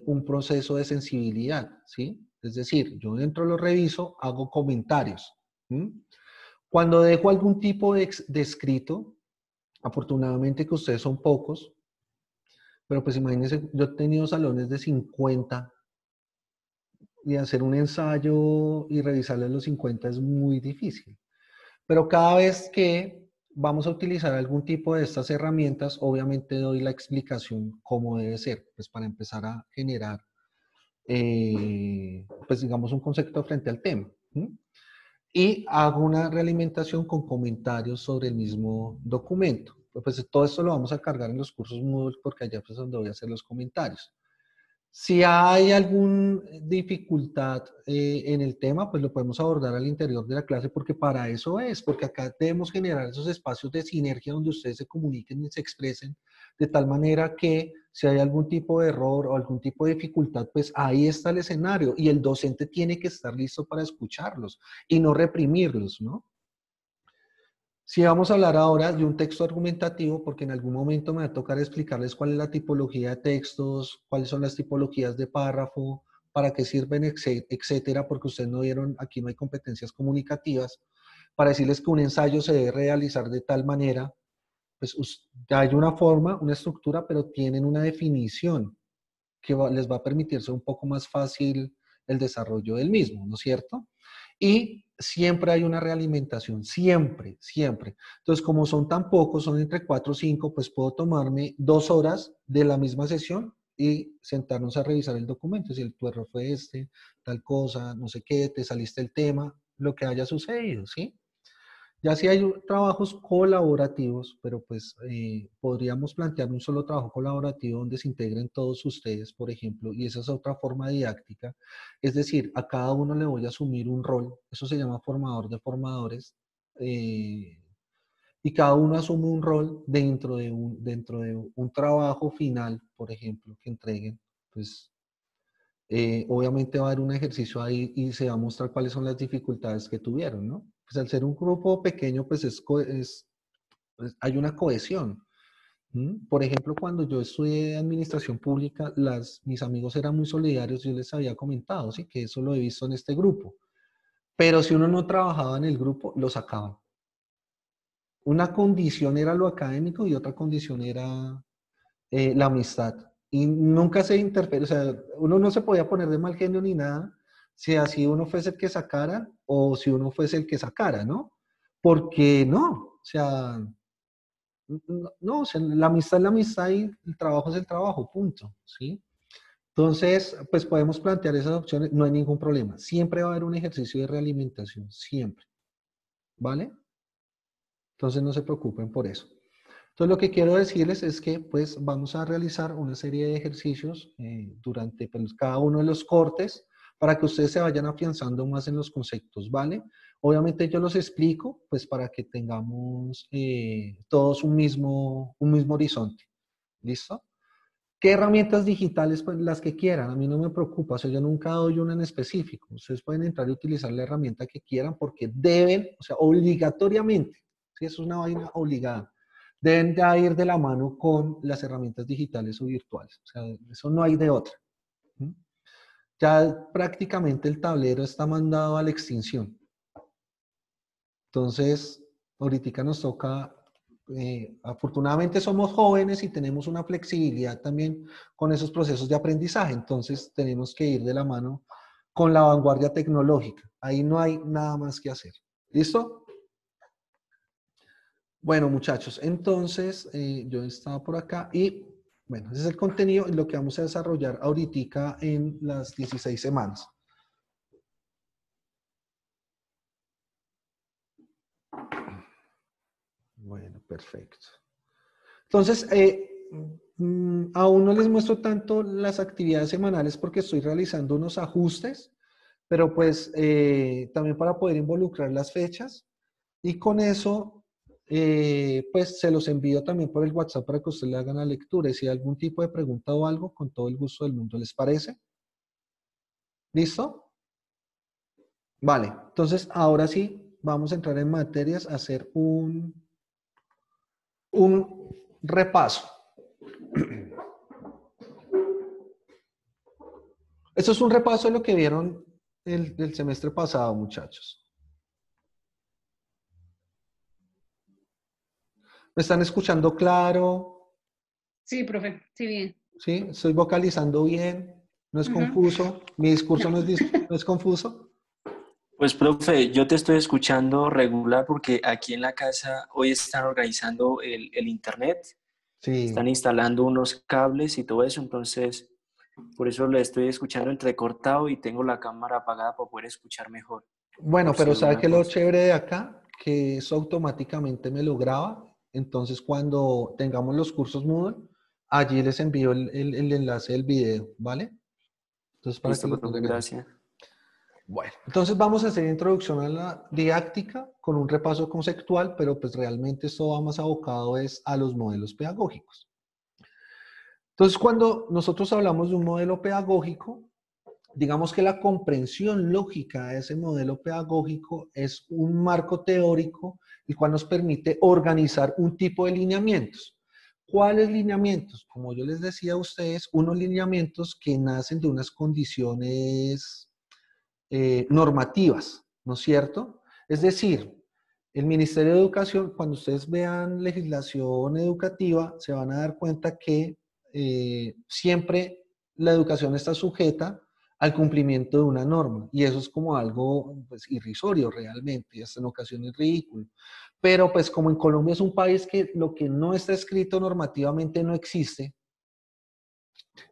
un proceso de sensibilidad, ¿sí? Es decir, yo dentro lo reviso, hago comentarios. ¿Mm? Cuando dejo algún tipo de escrito, afortunadamente que ustedes son pocos, pero pues imagínense, yo he tenido salones de 50 y hacer un ensayo y revisarles los 50 es muy difícil. Pero cada vez que vamos a utilizar algún tipo de estas herramientas, obviamente doy la explicación cómo debe ser, pues para empezar a generar, pues digamos, un concepto frente al tema. ¿Sí? Y hago una realimentación con comentarios sobre el mismo documento. Pues todo esto lo vamos a cargar en los cursos Moodle porque allá pues es donde voy a hacer los comentarios. Si hay alguna dificultad en el tema, pues lo podemos abordar al interior de la clase porque para eso es, porque acá debemos generar esos espacios de sinergia donde ustedes se comuniquen y se expresen de tal manera que si hay algún tipo de error o algún tipo de dificultad, pues ahí está el escenario y el docente tiene que estar listo para escucharlos y no reprimirlos, ¿no? Si vamos a hablar ahora de un texto argumentativo, porque en algún momento me va a tocar explicarles cuál es la tipología de textos, cuáles son las tipologías de párrafo, para qué sirven, etcétera, porque ustedes no vieron, aquí no hay competencias comunicativas, para decirles que un ensayo se debe realizar de tal manera, pues hay una forma, una estructura, pero tienen una definición que les va a permitir ser un poco más fácil el desarrollo del mismo, ¿no es cierto? Y siempre hay una realimentación, siempre, siempre. Entonces, como son tan pocos, son entre 4 o 5, pues puedo tomarme 2 horas de la misma sesión y sentarnos a revisar el documento. Si tu error fue este, tal cosa, no sé qué, te saliste el tema, lo que haya sucedido, ¿sí? Ya si hay trabajos colaborativos, pero pues podríamos plantear un solo trabajo colaborativo donde se integren todos ustedes, por ejemplo, y esa es otra forma didáctica. Es decir, a cada uno le voy a asumir un rol, eso se llama formador de formadores, y cada uno asume un rol dentro de un trabajo final, por ejemplo, que entreguen. Pues obviamente va a haber un ejercicio ahí y se va a mostrar cuáles son las dificultades que tuvieron, ¿no? Pues al ser un grupo pequeño, pues pues hay una cohesión. ¿Mm? Por ejemplo, cuando yo estudié administración pública, mis amigos eran muy solidarios, yo les había comentado, ¿sí? Que eso lo he visto en este grupo. Pero si uno no trabajaba en el grupo, lo sacaban. Una condición era lo académico y otra condición era la amistad. Y nunca se interfiere, o sea, uno no se podía poner de mal genio ni nada, si así uno fuese el que sacara o si uno fuese el que sacara, ¿no? Porque no, o sea, no, o sea, la amistad es la amistad y el trabajo es el trabajo, punto, ¿sí? Entonces, pues podemos plantear esas opciones, no hay ningún problema. Siempre va a haber un ejercicio de realimentación, siempre, ¿vale? Entonces no se preocupen por eso. Entonces, lo que quiero decirles es que pues vamos a realizar una serie de ejercicios durante pues, cada uno de los cortes para que ustedes se vayan afianzando más en los conceptos, ¿vale? Obviamente yo los explico, pues para que tengamos todos un mismo horizonte, ¿listo? ¿Qué herramientas digitales? Pues las que quieran, a mí no me preocupa, o sea, yo nunca doy una en específico. Ustedes pueden entrar y utilizar la herramienta que quieran porque deben, o sea, obligatoriamente, si eso es una vaina obligada, deben ya ir de la mano con las herramientas digitales o virtuales. O sea, eso no hay de otra. ¿Mm? Ya prácticamente el tablero está mandado a la extinción. Entonces, ahorita nos toca, afortunadamente somos jóvenes y tenemos una flexibilidad también con esos procesos de aprendizaje, entonces tenemos que ir de la mano con la vanguardia tecnológica. Ahí no hay nada más que hacer. ¿Listo? Bueno, muchachos, entonces yo estaba por acá y bueno, ese es el contenido y lo que vamos a desarrollar ahorita en las 16 semanas. Bueno, perfecto. Entonces, aún no les muestro tanto las actividades semanales porque estoy realizando unos ajustes, pero pues también para poder involucrar las fechas y con eso, pues se los envío también por el WhatsApp para que ustedes le hagan la lectura y si hay algún tipo de pregunta o algo, con todo el gusto del mundo, ¿les parece? ¿Listo? Vale, entonces ahora sí, vamos a entrar en materias, a hacer un repaso. Esto es un repaso de lo que vieron el semestre pasado, muchachos. ¿Me están escuchando claro? Sí, profe, sí, bien. ¿Sí? ¿Estoy vocalizando bien? ¿No es confuso? ¿Mi discurso no es confuso? Pues, profe, yo te estoy escuchando regular porque aquí en la casa hoy están organizando el internet, Sí. están instalando unos cables y todo eso, entonces por eso le estoy escuchando entrecortado y tengo la cámara apagada para poder escuchar mejor. Bueno, Por si pero ¿sabe alguna qué es lo cosa. chévere de acá? Que eso automáticamente me lo graba. Entonces, cuando tengamos los cursos Moodle, allí les envío el enlace del video, ¿vale? Entonces, para que Listo, lo profe, tengan allí. gracias. Bueno, entonces vamos a hacer introducción a la didáctica con un repaso conceptual, pero pues realmente esto va más abocado es a los modelos pedagógicos. Entonces, cuando nosotros hablamos de un modelo pedagógico, digamos que la comprensión lógica de ese modelo pedagógico es un marco teórico el cual nos permite organizar un tipo de lineamientos. ¿Cuáles lineamientos? Como yo les decía a ustedes, unos lineamientos que nacen de unas condiciones normativas, ¿no es cierto? Es decir, el Ministerio de Educación, cuando ustedes vean legislación educativa, se van a dar cuenta que siempre la educación está sujeta al cumplimiento de una norma y eso es como algo pues, irrisorio realmente y hasta en ocasiones ridículo. Pero pues como en Colombia es un país que lo que no está escrito normativamente no existe,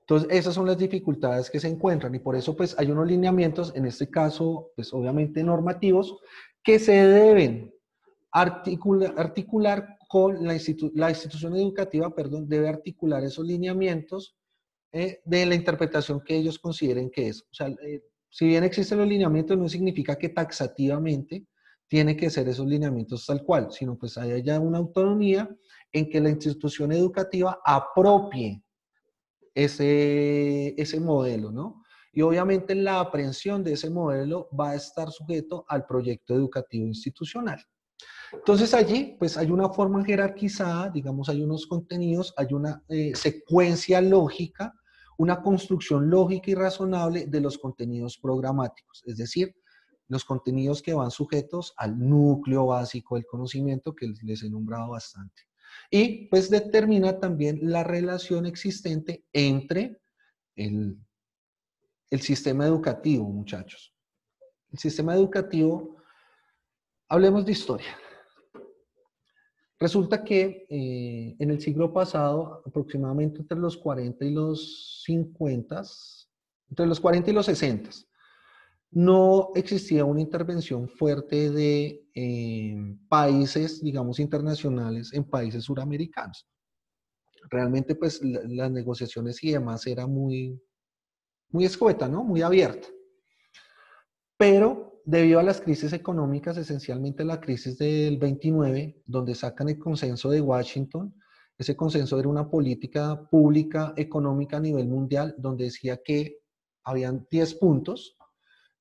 entonces, esas son las dificultades que se encuentran y por eso pues hay unos lineamientos, en este caso pues obviamente normativos, que se deben articular con la institución educativa, perdón, debe articular esos lineamientos de la interpretación que ellos consideren que es. O sea, si bien existen los lineamientos, no significa que taxativamente tiene que ser esos lineamientos tal cual, sino pues hay ya una autonomía en que la institución educativa apropie ese modelo, ¿no? Y obviamente la aprehensión de ese modelo va a estar sujeto al proyecto educativo institucional. Entonces allí, pues hay una forma jerarquizada, digamos, hay unos contenidos, hay una secuencia lógica, una construcción lógica y razonable de los contenidos programáticos, es decir, los contenidos que van sujetos al núcleo básico del conocimiento que les he nombrado bastante. Y pues determina también la relación existente entre el sistema educativo, muchachos. El sistema educativo, hablemos de historia. Resulta que en el siglo pasado, aproximadamente entre los 40 y los 50, entre los 40 y los 60, no existía una intervención fuerte de países, digamos, internacionales en países suramericanos. Realmente, pues, las negociaciones y demás era muy escueta, ¿no? Muy abierta. pero debido a las crisis económicas, esencialmente la crisis del 29, donde sacan el consenso de Washington, ese consenso era una política pública económica a nivel mundial, donde decía que habían 10 puntos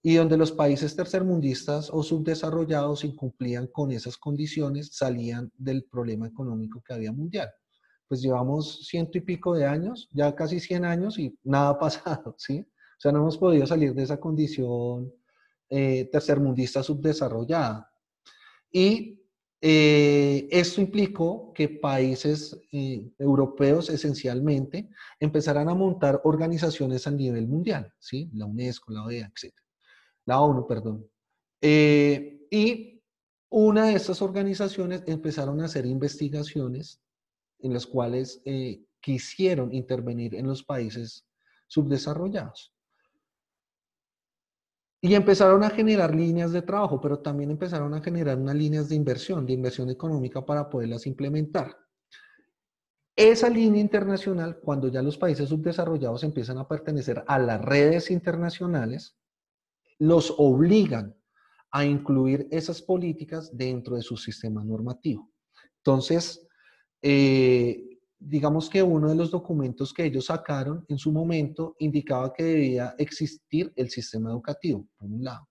y donde los países tercermundistas o subdesarrollados incumplían con esas condiciones, salían del problema económico que había mundial. Pues llevamos 100 y pico de años, ya casi 100 años y nada ha pasado, ¿sí? O sea, no hemos podido salir de esa condición tercermundista subdesarrollada. Y esto implicó que países europeos esencialmente empezaran a montar organizaciones a nivel mundial, ¿sí? La UNESCO, la OEA, etc. La ONU, perdón. Y una de estas organizaciones empezaron a hacer investigaciones en las cuales quisieron intervenir en los países subdesarrollados. Y empezaron a generar líneas de trabajo, pero también empezaron a generar unas líneas de inversión económica para poderlas implementar. Esa línea internacional, cuando ya los países subdesarrollados empiezan a pertenecer a las redes internacionales, los obligan a incluir esas políticas dentro de su sistema normativo. Entonces, digamos que uno de los documentos que ellos sacaron en su momento indicaba que debía existir el sistema educativo, por un lado.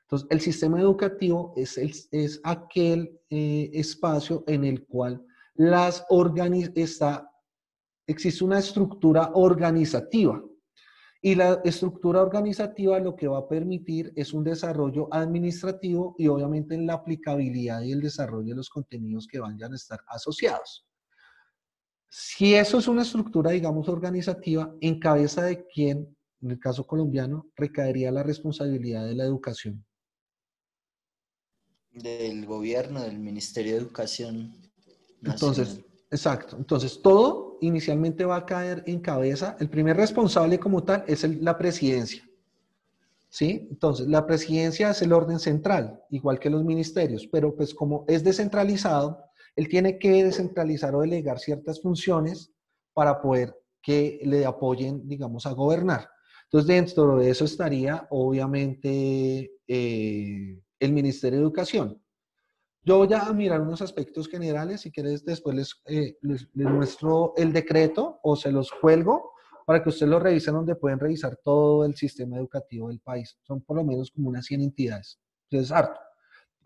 Entonces, el sistema educativo es aquel espacio en el cual existe una estructura organizativa. Y la estructura organizativa lo que va a permitir es un desarrollo administrativo y obviamente en la aplicabilidad y el desarrollo de los contenidos que vayan a estar asociados. Si eso es una estructura, digamos, organizativa, ¿en cabeza de quién, en el caso colombiano, recaería la responsabilidad de la educación? Del gobierno, del Ministerio de Educación Nacional. Entonces, exacto. Entonces, todo inicialmente va a caer en cabeza. El primer responsable como tal es la presidencia. ¿Sí? Entonces, la presidencia es el orden central, igual que los ministerios, pero pues como es descentralizado, él tiene que descentralizar o delegar ciertas funciones para poder que le apoyen, digamos, a gobernar. Entonces, dentro de eso estaría, obviamente, el Ministerio de Educación. Yo voy a mirar unos aspectos generales, si quieres después les muestro el decreto o se los cuelgo para que ustedes lo revisen donde pueden revisar todo el sistema educativo del país. Son por lo menos como unas 100 entidades. Entonces, harto.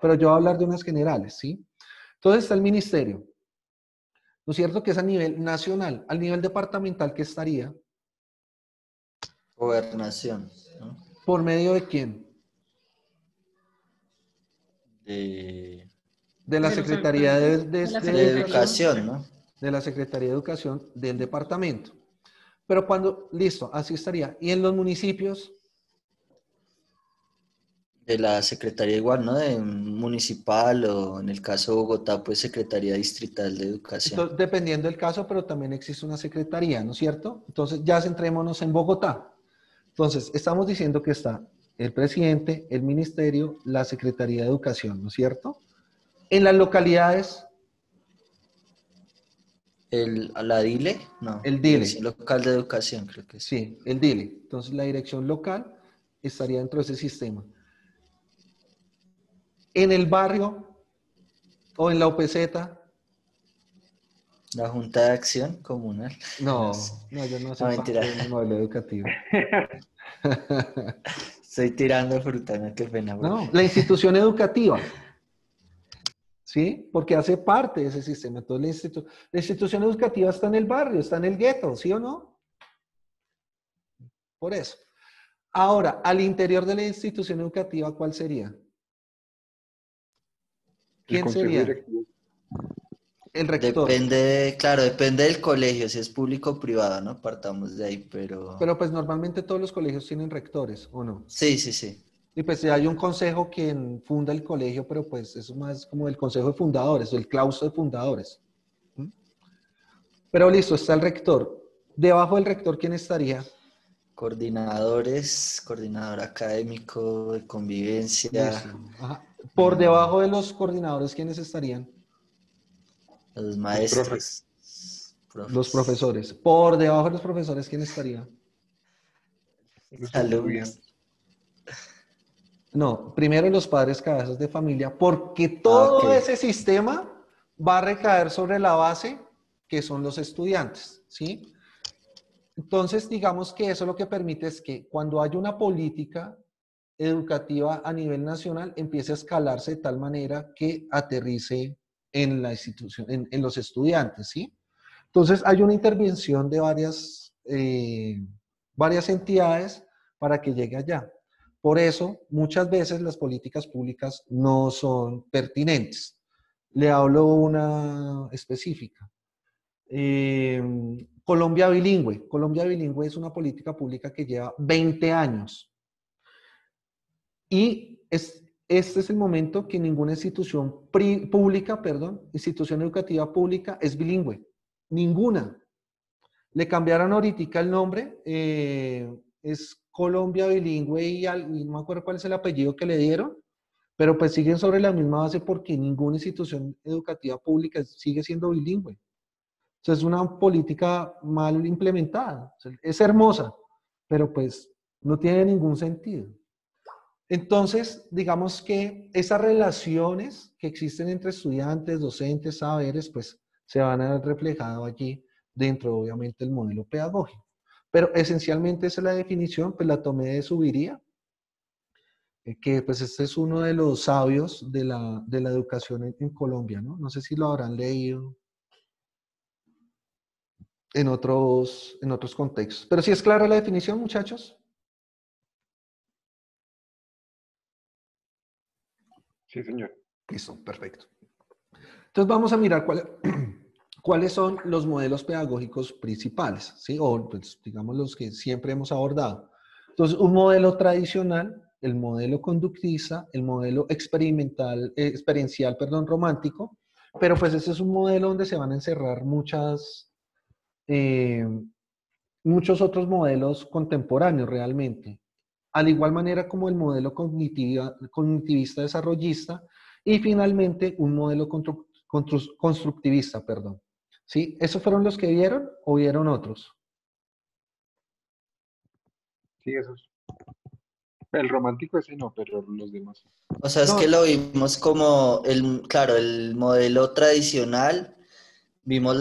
Pero yo voy a hablar de unas generales, ¿sí? Entonces está el ministerio. ¿No es cierto? Que es a nivel nacional. Al nivel departamental, ¿qué estaría? Gobernación, ¿no? ¿Por medio de quién? De la De los Secretaría alcaldes, de de la de Secretaría. Educación, ¿no? de la Secretaría de Educación del departamento. Pero cuando, listo, así estaría. ¿Y en los municipios? De la Secretaría igual, ¿no? De municipal o en el caso de Bogotá, pues Secretaría Distrital de Educación. Entonces, dependiendo del caso, pero también existe una secretaría, ¿no es cierto? Entonces, ya centrémonos en Bogotá. Entonces, estamos diciendo que está el presidente, el ministerio, la Secretaría de Educación, ¿no es cierto? En las localidades, ¿La DILE? No, el Dirección DILE. Local de Educación, creo que es. Sí, el DILE. Entonces, la dirección local estaría dentro de ese sistema. En el barrio o en la OPZ. La Junta de Acción Comunal. No, sé. no, yo no No, soy parte mentira. del modelo educativo. Estoy tirando fruta, no, qué pena, No, profe. la institución educativa, ¿sí? Porque hace parte de ese sistema. Entonces, la institución educativa está en el barrio, está en el gueto, ¿sí o no? Por eso. Ahora, al interior de la institución educativa, ¿cuál sería? El ¿Quién consejo sería? directivo. El rector. Depende, claro, depende del colegio, si es público o privado, ¿no? Partamos de ahí, pero... Pero pues normalmente todos los colegios tienen rectores, ¿o no? Sí, sí, sí. Y pues hay un consejo quien funda el colegio, pero pues eso es más como el consejo de fundadores, el claustro de fundadores. ¿Mm? Pero listo, está el rector. Debajo del rector, ¿quién estaría? Coordinadores, coordinador académico de convivencia, Listo. Ajá. Por debajo de los coordinadores, ¿quiénes estarían? los Los profes. maestros, Los profesores. Por debajo de los profesores, ¿quién estaría? Los alumnos. estudiantes. No, primero los padres cabezas de familia, porque Ah, todo ok. ese sistema va a recaer sobre la base que son los estudiantes, ¿sí? Entonces, digamos que eso lo que permite es que cuando haya una política educativa a nivel nacional, empiece a escalarse de tal manera que aterrice en la institución, en los estudiantes, ¿sí? Entonces, hay una intervención de varias entidades para que llegue allá. Por eso, muchas veces las políticas públicas no son pertinentes. Le hablo una específica. Eh, Colombia Bilingüe. Colombia Bilingüe es una política pública que lleva 20 años. Y este es el momento que ninguna institución pública, perdón, institución educativa pública es bilingüe. Ninguna. Le cambiaron ahorita el nombre, es Colombia Bilingüe y no me acuerdo cuál es el apellido que le dieron, pero pues siguen sobre la misma base porque ninguna institución educativa pública sigue siendo bilingüe. Entonces es una política mal implementada. Es hermosa, pero pues no tiene ningún sentido. Entonces, digamos que esas relaciones que existen entre estudiantes, docentes, saberes, pues se van a ver reflejadas allí dentro, obviamente, del modelo pedagógico. Pero esencialmente esa es la definición, pues la tomé de Subiría, que pues este es uno de los sabios de la educación en Colombia, ¿no? No sé si lo habrán leído en otros contextos. Pero sí es clara la definición, muchachos. Sí, señor. Listo, perfecto. Entonces vamos a mirar cuáles son los modelos pedagógicos principales, ¿sí? O pues, digamos los que siempre hemos abordado. Entonces, un modelo tradicional, el modelo conductista, el modelo experiencial, perdón, romántico, pero pues ese es un modelo donde se van a encerrar eh, muchos otros modelos contemporáneos realmente. Al igual manera como el modelo cognitivista desarrollista y finalmente un modelo constructivista, perdón. ¿Sí? ¿Esos fueron los que vieron o vieron otros? Sí, eso es. El romántico ese no, pero los demás. O sea, es que No, lo vimos como claro, el modelo tradicional, vimos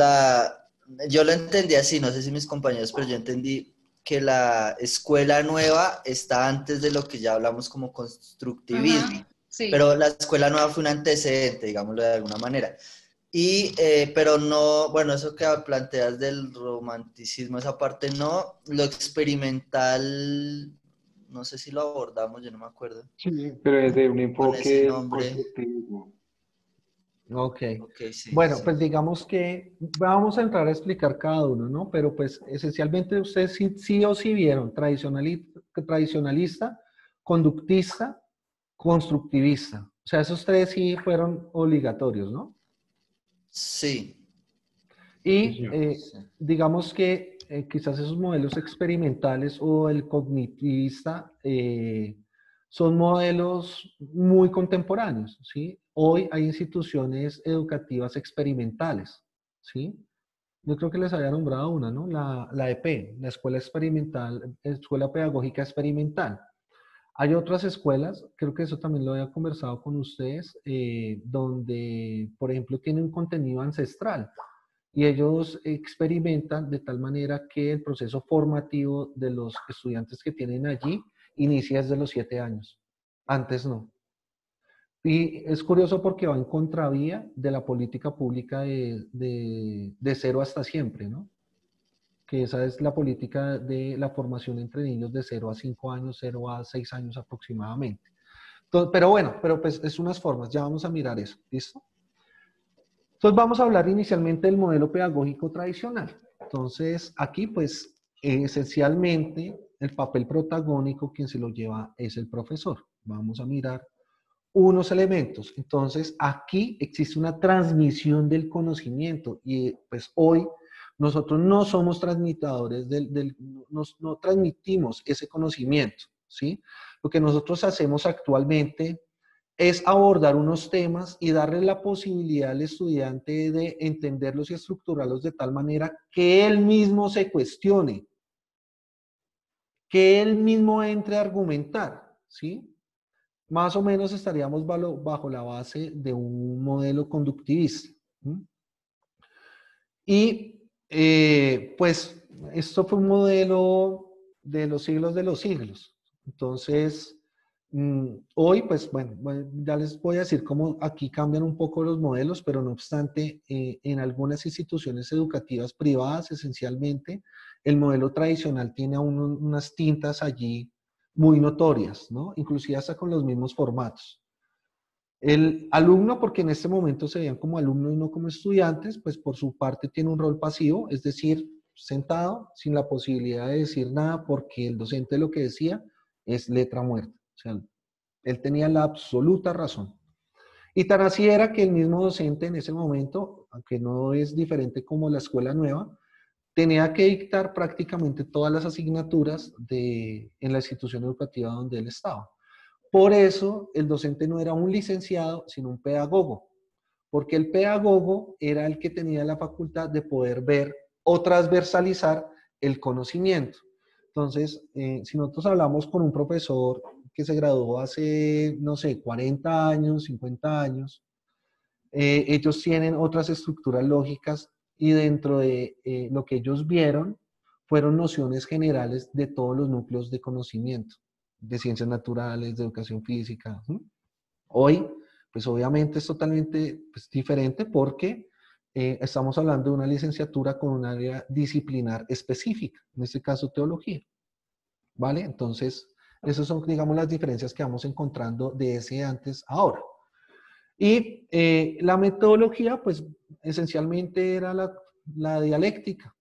yo lo entendí así, no sé si mis compañeros, pero yo entendí que la escuela nueva está antes de lo que ya hablamos como constructivismo, Ajá, sí. pero la escuela nueva fue un antecedente, digámoslo de alguna manera. Pero no, bueno, eso que planteas del romanticismo, esa parte no, lo experimental, no sé si lo abordamos, yo no me acuerdo, Sí, pero desde un con ese enfoque nombre. constructivismo. ok. Ok, sí, Bueno, sí. pues digamos que vamos a entrar a explicar cada uno, ¿no? Pero pues esencialmente ustedes sí o sí vieron tradicionalista, conductista, constructivista. O sea, esos tres sí fueron obligatorios, ¿no? Sí, Sí, Y señor. sí. digamos que quizás esos modelos experimentales o el cognitivista son modelos muy contemporáneos, ¿sí? Hoy hay instituciones educativas experimentales, ¿sí? Yo creo que les había nombrado una, ¿no? La EP, la Escuela Experimental, Escuela Pedagógica Experimental. Hay otras escuelas, creo que eso también lo había conversado con ustedes, donde, por ejemplo, tienen un contenido ancestral y ellos experimentan de tal manera que el proceso formativo de los estudiantes que tienen allí inicia desde los 7 años. Antes no. Y es curioso porque va en contravía de la política pública de cero hasta siempre, ¿no? Que esa es la política de la formación entre niños de 0 a 5 años, 0 a 6 años aproximadamente. Entonces, pero bueno, pero pues es unas formas, ya vamos a mirar eso, ¿listo? Entonces vamos a hablar inicialmente del modelo pedagógico tradicional. Entonces aquí pues esencialmente el papel protagónico quien se lo lleva es el profesor. Vamos a mirar unos elementos. Entonces aquí existe una transmisión del conocimiento y pues hoy nosotros no somos transmitidores no transmitimos ese conocimiento, ¿sí? Lo que nosotros hacemos actualmente es abordar unos temas y darle la posibilidad al estudiante de entenderlos y estructurarlos de tal manera que él mismo se cuestione, que él mismo entre a argumentar, ¿sí? más o menos estaríamos bajo la base de un modelo conductivista. ¿Mm? Y pues esto fue un modelo de los siglos. Entonces, hoy, pues bueno, ya les voy a decir cómo aquí cambian un poco los modelos, pero no obstante, en algunas instituciones educativas privadas, esencialmente, el modelo tradicional tiene aún unas tintas allí muy notorias, ¿no? Inclusive hasta con los mismos formatos. El alumno, porque en este momento se veían como alumnos y no como estudiantes, pues por su parte tiene un rol pasivo, es decir, sentado, sin la posibilidad de decir nada, porque el docente lo que decía es letra muerta. O sea, él tenía la absoluta razón. Y tan así era que el mismo docente en ese momento, aunque no es diferente como la escuela nueva, tenía que dictar prácticamente todas las asignaturas en la institución educativa donde él estaba. Por eso el docente no era un licenciado, sino un pedagogo, porque el pedagogo era el que tenía la facultad de poder ver o transversalizar el conocimiento. Entonces, si nosotros hablamos con un profesor que se graduó hace, no sé, 40 años, 50 años, ellos tienen otras estructuras lógicas y dentro de lo que ellos vieron fueron nociones generales de todos los núcleos de conocimiento, de ciencias naturales, de educación física. Hoy, pues obviamente es totalmente pues, diferente porque estamos hablando de una licenciatura con un área disciplinar específica, en este caso teología, ¿vale? Entonces, esas son, digamos, las diferencias que vamos encontrando de ese antes a ahora. Y la metodología, pues esencialmente era la dialéctica,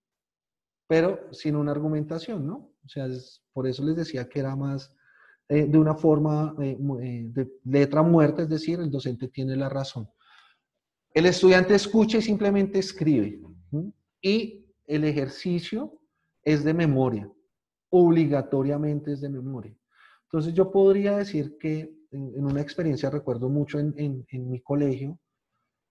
pero sin una argumentación, ¿no? O sea, por eso les decía que era más de una forma de letra muerta, es decir, el docente tiene la razón. El estudiante escucha y simplemente escribe. ¿Sí? Y el ejercicio es de memoria, obligatoriamente es de memoria. Entonces yo podría decir que en una experiencia, recuerdo mucho en mi colegio,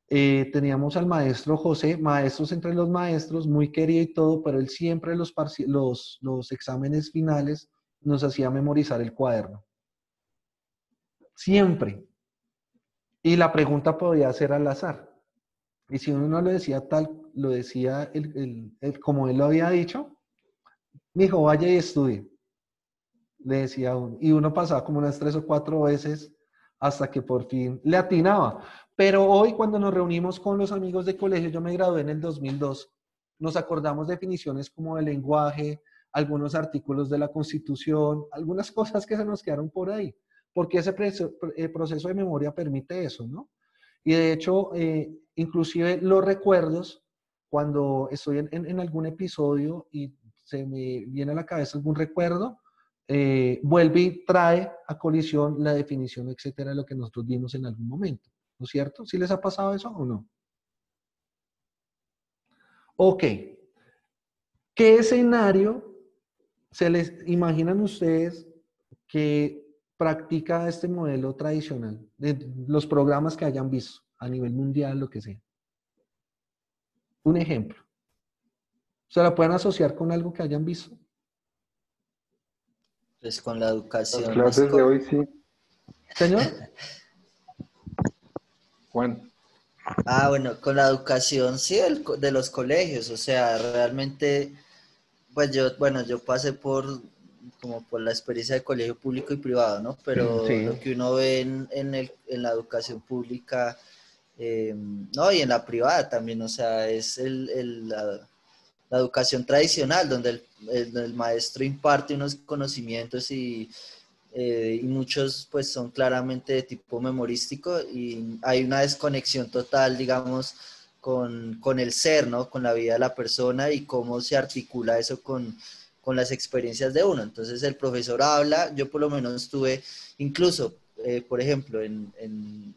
teníamos al maestro José, maestros entre los maestros, muy querido y todo, pero él siempre los exámenes finales nos hacía memorizar el cuaderno. Siempre. Y la pregunta podía ser al azar. Y si uno no lo decía tal, lo decía como él lo había dicho, mijo, vaya y estudie. Le decía uno. Y uno pasaba como unas 3 o 4 veces hasta que por fin le atinaba. Pero hoy cuando nos reunimos con los amigos de colegio, yo me gradué en el 2002, nos acordamos definiciones como el lenguaje, algunos artículos de la Constitución, algunas cosas que se nos quedaron por ahí, porque ese proceso de memoria permite eso, ¿no? Y de hecho, inclusive los recuerdos, cuando estoy en algún episodio y se me viene a la cabeza algún recuerdo, vuelve y trae a colisión la definición, etcétera, de lo que nosotros vimos en algún momento. ¿No es cierto? ¿Sí les ha pasado eso o no? Ok. ¿Qué escenario se les imaginan ustedes que practica este modelo tradicional? De los programas que hayan visto a nivel mundial, lo que sea. Un ejemplo. ¿Se la pueden asociar con algo que hayan visto? Pues con la Las educación. clases de hoy sí, Señor. Juan. Ah, bueno, con la educación, sí, de los colegios, o sea, realmente, pues yo pasé como por la experiencia de colegio público y privado, ¿no? Pero Sí. lo que uno ve en la educación pública, no, y en la privada también, o sea, es la educación tradicional, donde el maestro imparte unos conocimientos y muchos pues son claramente de tipo memorístico y hay una desconexión total, digamos, con el ser, ¿no? Con la vida de la persona y cómo se articula eso con las experiencias de uno. Entonces el profesor habla, yo por lo menos tuve, incluso, por ejemplo,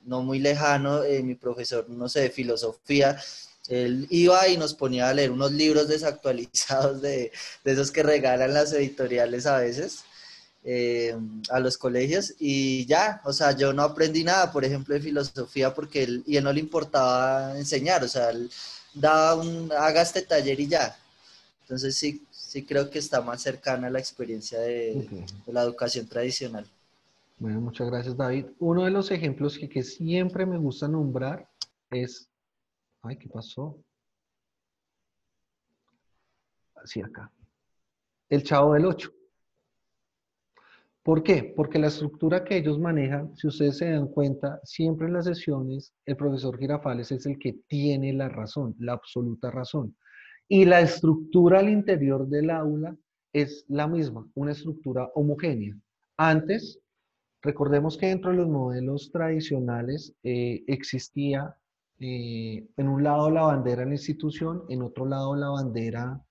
no muy lejano, mi profesor, no sé, de filosofía, él iba y nos ponía a leer unos libros desactualizados de esos que regalan las editoriales a veces a los colegios y ya, o sea, yo no aprendí nada, por ejemplo, de filosofía porque él no le importaba enseñar, o sea, él daba haga este taller y ya. Entonces sí creo que está más cercana a la experiencia de Okay. la educación tradicional. Bueno, muchas gracias, David. Uno de los ejemplos que siempre me gusta nombrar es, ay, ¿qué pasó? Así acá. El Chavo del Ocho. ¿Por qué? Porque la estructura que ellos manejan, si ustedes se dan cuenta, siempre en las sesiones el profesor Girafales es el que tiene la razón, la absoluta razón. Y la estructura al interior del aula es la misma, una estructura homogénea. Antes, recordemos que dentro de los modelos tradicionales existía en un lado la bandera de la institución, en otro lado la bandera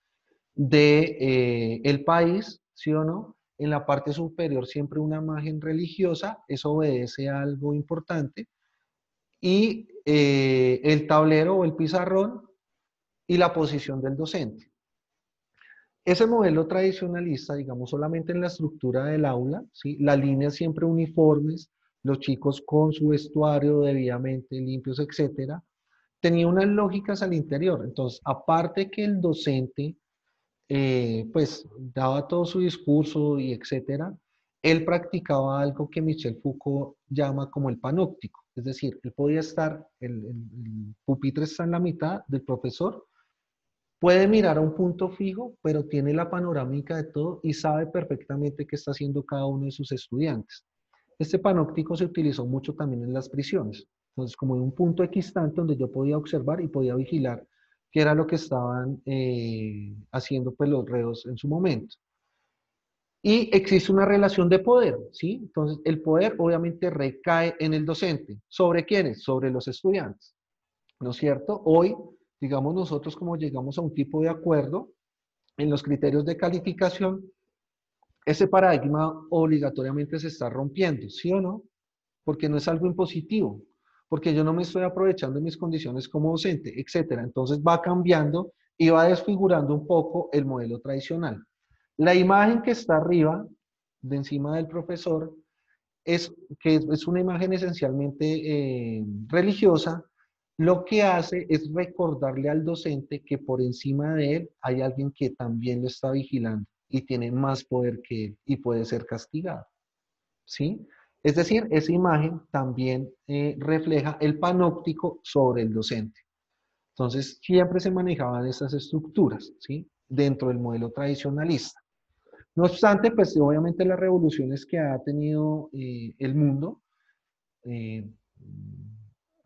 de el país, ¿sí o no? En la parte superior siempre una imagen religiosa, eso obedece a algo importante, y el tablero o el pizarrón y la posición del docente. Ese modelo tradicionalista, digamos, solamente en la estructura del aula, ¿sí? Las líneas siempre uniformes, los chicos con su vestuario debidamente limpios, etcétera, tenía unas lógicas al interior. Entonces, aparte que el docente pues daba todo su discurso y etcétera, él practicaba algo que Michel Foucault llama como el panóptico, es decir, él podía estar, el pupitre está en la mitad del profesor, puede mirar a un punto fijo, pero tiene la panorámica de todo y sabe perfectamente qué está haciendo cada uno de sus estudiantes. Este panóptico se utilizó mucho también en las prisiones. Entonces, como en un punto equistante donde yo podía observar y podía vigilar qué era lo que estaban haciendo pues, los reos en su momento. Y existe una relación de poder, ¿sí? Entonces, el poder obviamente recae en el docente. ¿Sobre quiénes? Sobre los estudiantes, ¿no es cierto? Hoy, digamos nosotros como llegamos a un tipo de acuerdo en los criterios de calificación, ese paradigma obligatoriamente se está rompiendo, ¿sí o no? Porque no es algo impositivo, porque yo no me estoy aprovechando de mis condiciones como docente, etcétera. Entonces va cambiando y va desfigurando un poco el modelo tradicional. La imagen que está arriba, de encima del profesor, es una imagen esencialmente religiosa, lo que hace es recordarle al docente que por encima de él hay alguien que también lo está vigilando y tiene más poder que él y puede ser castigado. ¿Sí? Es decir, esa imagen también refleja el panóptico sobre el docente. Entonces, siempre se manejaban estas estructuras, ¿sí? Dentro del modelo tradicionalista. No obstante, pues obviamente las revoluciones que ha tenido el mundo, eh,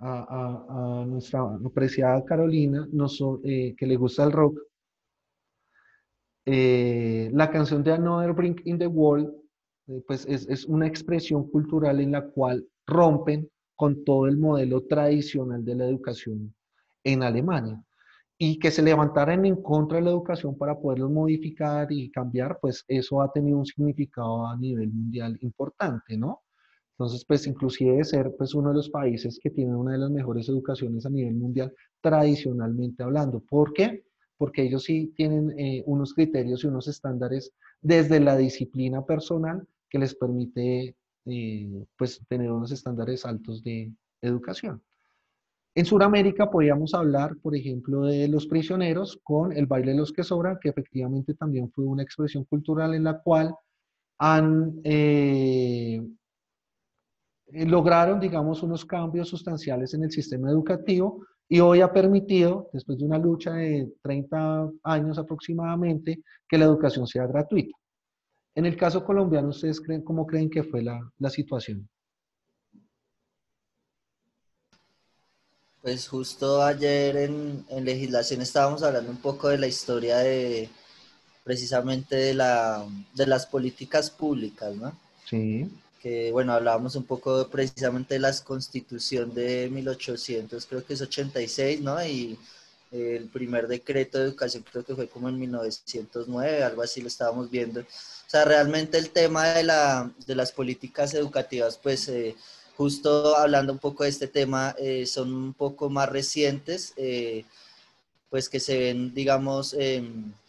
a nuestra apreciada Carolina, que le gusta el rock, la canción de Another Brick in the Wall, pues es una expresión cultural en la cual rompen con todo el modelo tradicional de la educación en Alemania. Y que se levantaran en contra de la educación para poderlos modificar y cambiar, pues eso ha tenido un significado a nivel mundial importante, ¿no? Entonces, pues inclusive de ser pues uno de los países que tienen una de las mejores educaciones a nivel mundial tradicionalmente hablando. ¿Por qué? Porque ellos sí tienen unos criterios y unos estándares desde la disciplina personal que les permite pues tener unos estándares altos de educación. En Sudamérica podríamos hablar, por ejemplo, de los prisioneros con el baile de los que sobran, que efectivamente también fue una expresión cultural en la cual han lograron, digamos, unos cambios sustanciales en el sistema educativo y hoy ha permitido, después de una lucha de 30 años aproximadamente, que la educación sea gratuita. En el caso colombiano, ¿ustedes creen, cómo creen que fue la situación? Pues justo ayer en legislación estábamos hablando un poco de la historia de precisamente de las políticas públicas, ¿no? Sí, Que bueno, hablábamos un poco precisamente de la constitución de 1800, creo que es 86, ¿no? Y el primer decreto de educación creo que fue como en 1909, algo así lo estábamos viendo. O sea, realmente el tema de las políticas educativas, pues justo hablando un poco de este tema, son un poco más recientes, pues que se ven, digamos,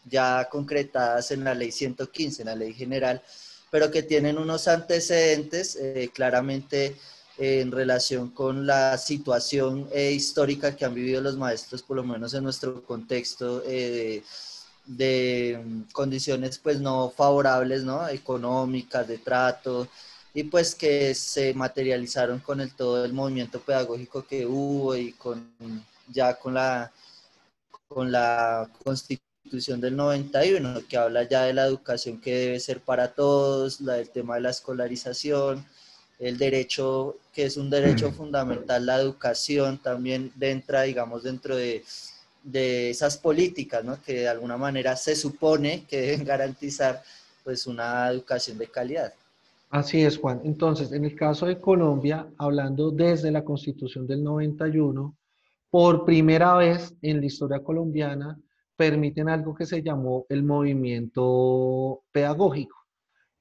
ya concretadas en la ley 115, en la ley general, pero que tienen unos antecedentes claramente en relación con la situación histórica que han vivido los maestros, por lo menos en nuestro contexto de condiciones pues no favorables, ¿no? Económicas, de trato, y pues que se materializaron con todo el movimiento pedagógico que hubo y ya con la Constitución del 91, que habla ya de la educación que debe ser para todos, el tema de la escolarización, el derecho, que es un derecho fundamental, la educación también entra, digamos, dentro de esas políticas, ¿no? Que de alguna manera se supone que deben garantizar pues una educación de calidad. Así es, Juan. Entonces, en el caso de Colombia, hablando desde la Constitución del 91, por primera vez en la historia colombiana, permiten algo que se llamó el movimiento pedagógico.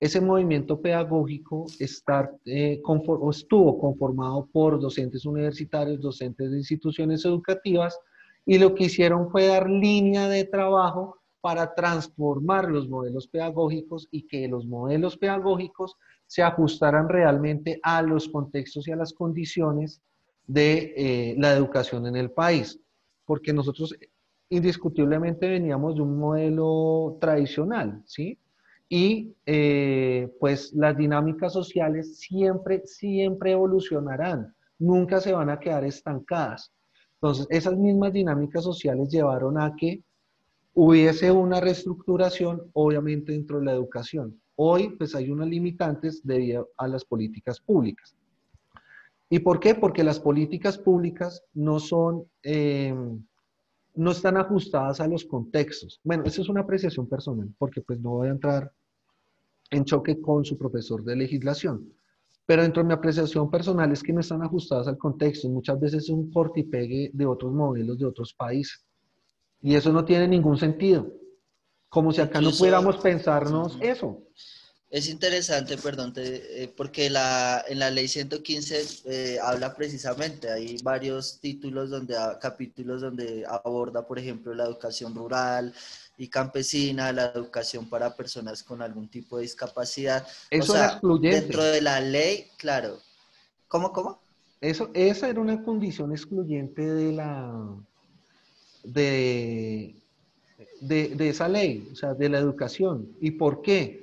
Ese movimiento pedagógico estuvo conformado por docentes universitarios, docentes de instituciones educativas, y lo que hicieron fue dar línea de trabajo para transformar los modelos pedagógicos y que los modelos pedagógicos se ajustaran realmente a los contextos y a las condiciones de la educación en el país. Porque nosotros indiscutiblemente veníamos de un modelo tradicional, ¿sí? Y pues las dinámicas sociales siempre evolucionarán, nunca se van a quedar estancadas. Entonces, esas mismas dinámicas sociales llevaron a que hubiese una reestructuración, obviamente, dentro de la educación. Hoy, pues hay unas limitantes debido a las políticas públicas. ¿Y por qué? Porque las políticas públicas no están ajustadas a los contextos. Bueno, eso es una apreciación personal, porque pues no voy a entrar en choque con su profesor de legislación. Pero dentro de mi apreciación personal es que no están ajustadas al contexto. Muchas veces es un corte y pegue de otros modelos de otros países. Y eso no tiene ningún sentido. Como si acá no Incluso, pudiéramos pensarnos eso. es interesante, perdón, porque en la ley 115 habla precisamente, hay varios títulos capítulos donde aborda, por ejemplo, la educación rural y campesina, la educación para personas con algún tipo de discapacidad. O Eso era sea, dentro excluyente. de la ley, claro. ¿Cómo? Esa era una condición excluyente de, de esa ley, o sea, de la educación. ¿Y por qué?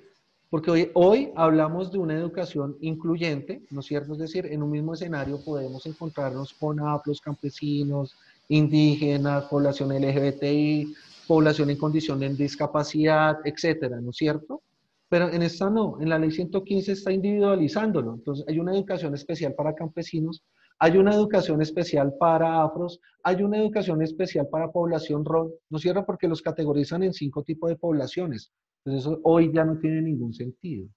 Porque hoy hablamos de una educación incluyente, ¿no es cierto? Es decir, en un mismo escenario podemos encontrarnos con afros, campesinos, indígenas, población LGBTI, población en condición de discapacidad, etcétera, ¿no es cierto? Pero en esta no, en la ley 115 está individualizándolo. Entonces, hay una educación especial para campesinos, hay una educación especial para afros, hay una educación especial para población RON, ¿no es cierto? Porque los categorizan en 5 tipos de poblaciones. Entonces eso hoy ya no tiene ningún sentido.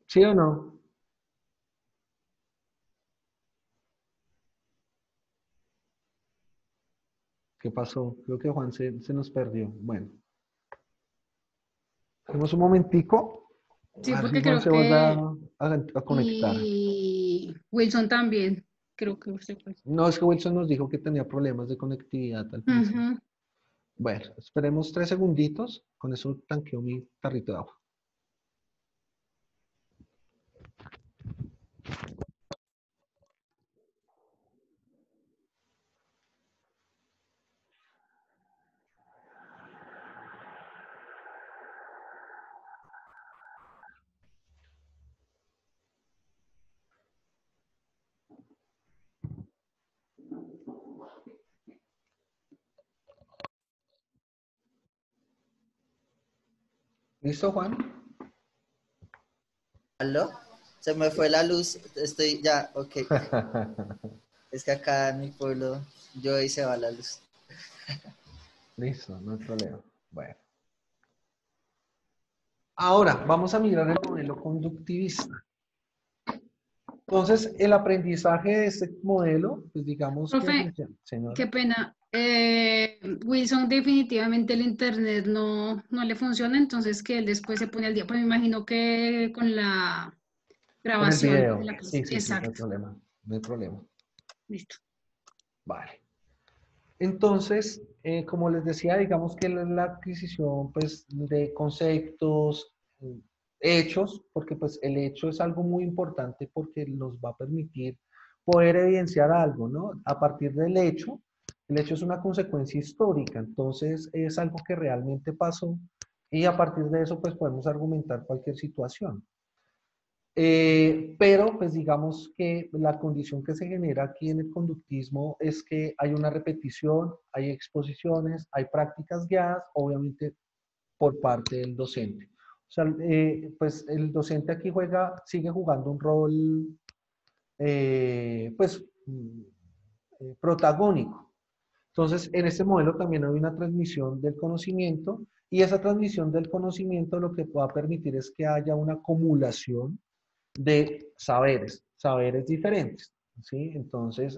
¿Sí o no? ¿Qué pasó? Creo que Juan se nos perdió. Bueno, tenemos un momentico. Sí, A ver si porque Juan creo se vuelve que, a conectar. y Wilson también, creo que usted fue. No, es que Wilson nos dijo que tenía problemas de conectividad al principio. Ujú. Bueno, esperemos 3 segunditos. Con eso tanqueo mi tarrito de agua. ¿Listo, Juan? ¿Aló? Se me fue la luz, estoy ya, ok. Es que acá en mi pueblo, yo ahí se va la luz. Listo, no hay problema. Bueno. Ahora, vamos a mirar el modelo conductivista. Entonces, el aprendizaje de este modelo, pues digamos que Profe, funciona. Señora. qué pena. Wilson, definitivamente el internet no le funciona, entonces que él después se pone al día. Pues me imagino que con la Con el grabación de video. la clase. Sí, sí, sí, no hay Exacto. problema. No hay problema. Listo. Vale. Entonces, como les decía, digamos que la adquisición pues, de conceptos, hechos, porque pues el hecho es algo muy importante porque nos va a permitir poder evidenciar algo, ¿no? A partir del hecho, el hecho es una consecuencia histórica, entonces es algo que realmente pasó Y a partir de eso, pues podemos argumentar cualquier situación. Pero, pues digamos que la condición que se genera aquí en el conductismo es que hay una repetición, hay exposiciones, hay prácticas guiadas, obviamente por parte del docente. O sea, pues el docente aquí sigue jugando un rol, pues, protagónico. Entonces, en este modelo también hay una transmisión del conocimiento y esa transmisión del conocimiento lo que va a permitir es que haya una acumulación de saberes diferentes, ¿sí? Entonces,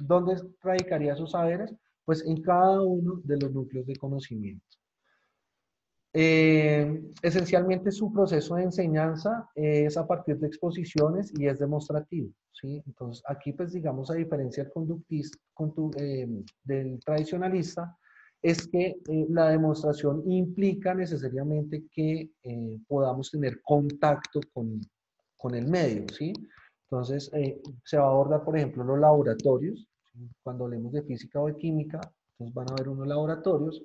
¿dónde radicaría esos saberes? Pues en cada uno de los núcleos de conocimiento. Esencialmente su proceso de enseñanza es a partir de exposiciones y es demostrativo, ¿sí? Entonces, aquí pues digamos a diferencia del conductista, del tradicionalista, es que la demostración implica necesariamente que podamos tener contacto con el medio, ¿sí? Entonces, se va a abordar, por ejemplo, los laboratorios. ¿Sí? Cuando hablemos de física o de química, entonces van a haber unos laboratorios,